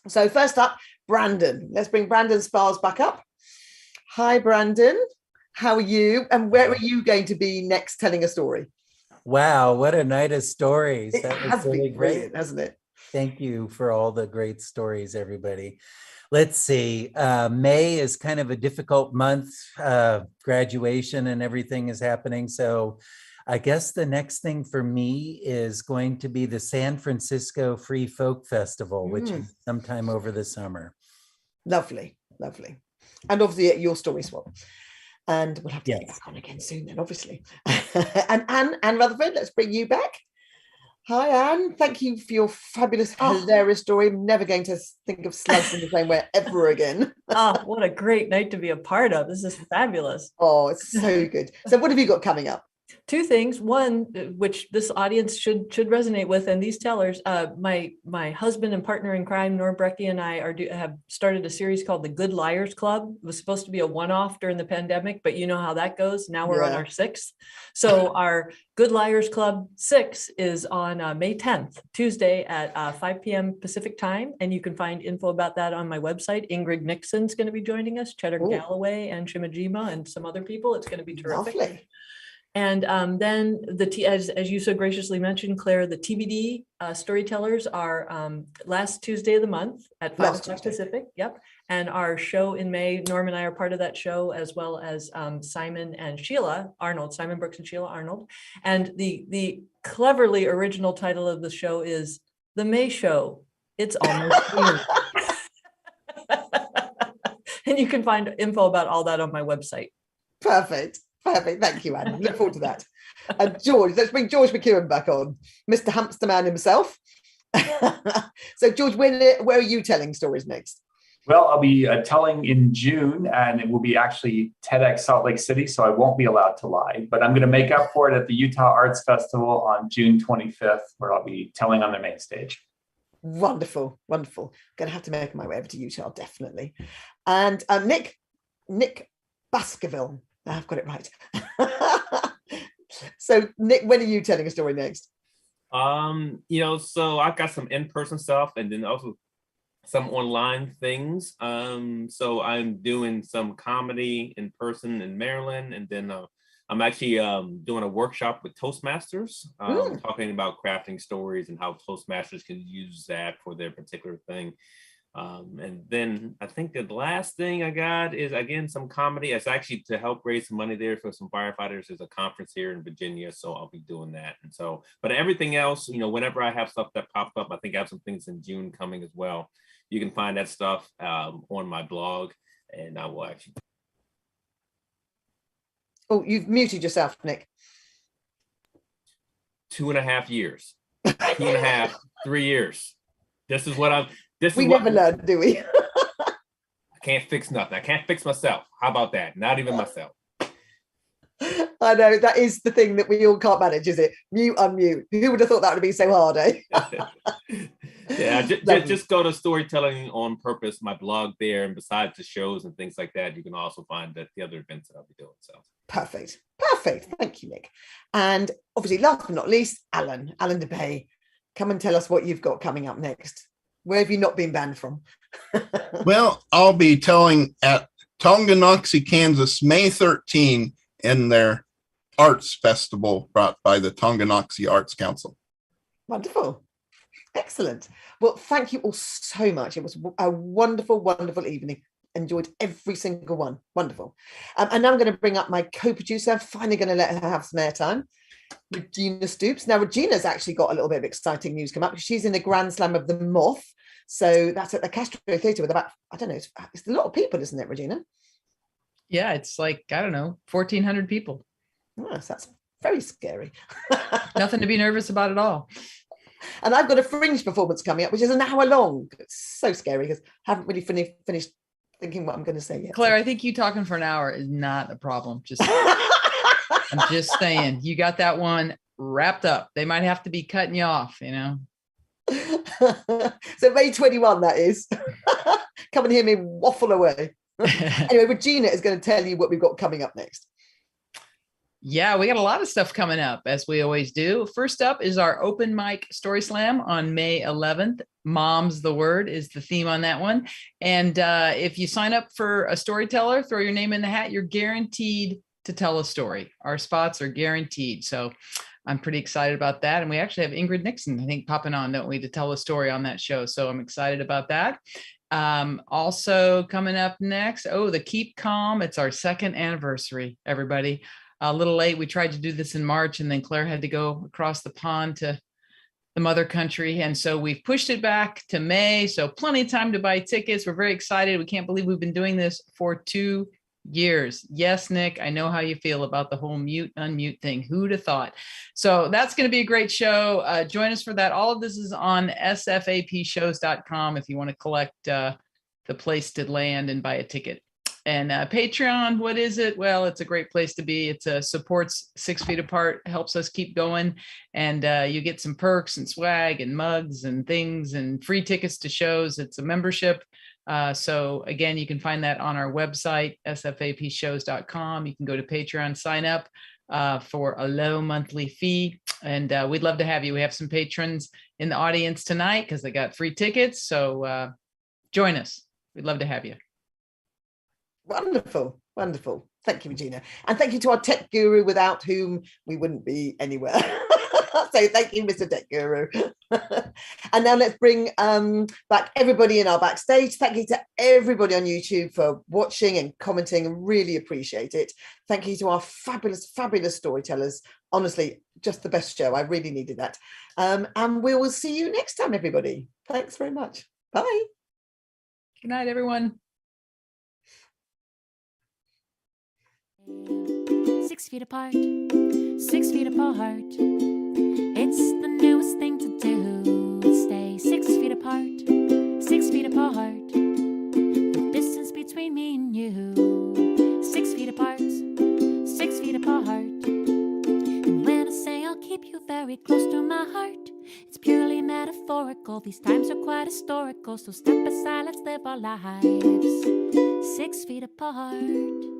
So first up, Brandon. Let's bring Brandon Spars back up. Hi, Brandon. How are you? And where are you going to be next telling a story? Wow, what a night of stories. It That has was really been brilliant, hasn't it? Thank you for all the great stories, everybody. Let's see. May is kind of a difficult month. Graduation and everything is happening. So I guess the next thing for me is going to be the San Francisco Free Folk Festival, which is sometime over the summer. Lovely, lovely. And obviously at your story swap. And we'll have to get back on again soon then, obviously. And Anne Rutherford, let's bring you back. Hi, Anne. Thank you for your fabulous, hilarious story. I'm never going to think of slugs in the same way ever again. Oh, what a great night to be a part of. This is fabulous. Oh, it's so good. So what have you got coming up? Two things. One, which this audience should resonate with, and these tellers. My husband and partner in crime, Norm Brecky, and I have started a series called the Good Liars Club. It was supposed to be a one-off during the pandemic, but you know how that goes. Now we're on our 6th. So our Good Liars Club 6 is on May 10th, Tuesday at 5 p.m. Pacific time, and you can find info about that on my website. Ingrid Nixon's going to be joining us, Cheddar Galloway, and Shimajima, and some other people. It's going to be terrific. Lovely. And then as you so graciously mentioned, Claire, the TBD storytellers are last Tuesday of the month at 5 o'clock Pacific. Yep. And our show in May, Norm and I are part of that show, as well as Simon and Sheila Arnold, Simon Brooks and Sheila Arnold. And the cleverly original title of the show is The May Show. It's almost here. And you can find info about all that on my website. Perfect. Perfect. Thank you, Anne. Look forward to that. And George, let's bring George McEwan back on, Mr. Hamster Man himself. So, George, where are you telling stories next? Well, I'll be telling in June, and it will be actually TEDx Salt Lake City, so I won't be allowed to lie. But I'm going to make up for it at the Utah Arts Festival on June 25th, where I'll be telling on the main stage. Wonderful, wonderful. I'm going to have to make my way over to Utah, definitely. And Nick Baskerville. I've got it right. So, Nick, when are you telling a story next? So I've got some in-person stuff, and then also some online things. So I'm doing some comedy in person in Maryland, and then I'm actually doing a workshop with Toastmasters, talking about crafting stories and how Toastmasters can use that for their particular thing. And then I think the last thing I got is, again, some comedy. It's actually to help raise some money there for some firefighters. There's a conference here in Virginia, so I'll be doing that. And so, but everything else, whenever I have stuff that pops up, I think I have some things in June coming as well. You can find that stuff on my blog, and I will actually. Oh, you've muted yourself, Nick. 2.5 years, 2.5, 3 years. This is what I'm. We never learn, do we? I can't fix nothing. I can't fix myself. How about that? Not even myself. I know, that is the thing that we all can't manage, is it? Mute, unmute. Who would have thought that would be so hard, eh? Yeah, just go to Storytelling on Purpose, my blog there, and besides the shows and things like that, you can also find the other events that I'll be doing. So perfect. Thank you, Nick. And obviously, last but not least, Alan DeBey. Come and tell us what you've got coming up next. Where have you not been banned from? Well, I'll be telling at Tonganoxie, Kansas, May 13 in their arts festival brought by the Tonganoxie Arts Council. Wonderful. Excellent. Well, thank you all so much. It was a wonderful, wonderful evening. Enjoyed every single one. Wonderful. And now I'm going to bring up my co-producer. I'm finally going to let her have some airtime. Regina Stoops. Now, Regina's actually got a little bit of exciting news come up. She's in the Grand Slam of the Moth. So that's at the Castro Theatre with about, I don't know, it's a lot of people, isn't it, Regina? Yeah, it's like, I don't know, 1,400 people. Oh, so that's very scary. Nothing to be nervous about at all. And I've got a Fringe performance coming up, which is an hour long. It's so scary because I haven't really finished thinking what I'm going to say yet. Claire, I think you talking for an hour is not a problem. I'm just saying, you got that one wrapped up. They might have to be cutting you off, you know. So May 21, that is. Come and hear me waffle away. Anyway, Regina is going to tell you what we've got coming up next. Yeah, we got a lot of stuff coming up, as we always do. First up is our open mic story slam on May 11th. Mom's the Word is the theme on that one. And if you sign up for a storyteller, throw your name in the hat, you're guaranteed to tell a story. Our spots are guaranteed. So I'm pretty excited about that. And we actually have Ingrid Nixon, I think, popping on, don't we, to tell a story on that show. So I'm excited about that. Also coming up next, the Keep Calm. It's our 2nd anniversary, everybody. A little late. We tried to do this in March, and then Claire had to go across the pond to the mother country. And so we've pushed it back to May. So plenty of time to buy tickets. We're very excited. We can't believe we've been doing this for 2 years. Yes, Nick, I know how you feel about the whole mute, unmute thing. Who'd have thought? So that's going to be a great show. Join us for that. All of this is on sfapshows.com if you want to collect the place to land and buy a ticket. And Patreon, what is it? Well, it's a great place to be. It supports 6 Feet Apart, helps us keep going. And you get some perks and swag and mugs and things and free tickets to shows. It's a membership. So again, you can find that on our website, sfapshows.com. You can go to Patreon, sign up for a low monthly fee. And we'd love to have you. We have some patrons in the audience tonight because they got free tickets. So join us. We'd love to have you. Wonderful. Thank you, Regina. And thank you to our tech guru, without whom we wouldn't be anywhere. So thank you, Mr. Tech Guru. And now let's bring back everybody in our backstage. Thank you to everybody on YouTube for watching and commenting, and really appreciate it. Thank you to our fabulous, fabulous storytellers. Honestly, just the best show. I really needed that. And we will see you next time, everybody. Thanks very much. Bye. Good night, everyone. 6 feet apart, 6 feet apart. It's the newest thing to do. Stay 6 feet apart, 6 feet apart. The distance between me and you. 6 feet apart, 6 feet apart. And when I say I'll keep you very close to my heart, it's purely metaphorical. These times are quite historical. So step aside, let's live our lives 6 feet apart.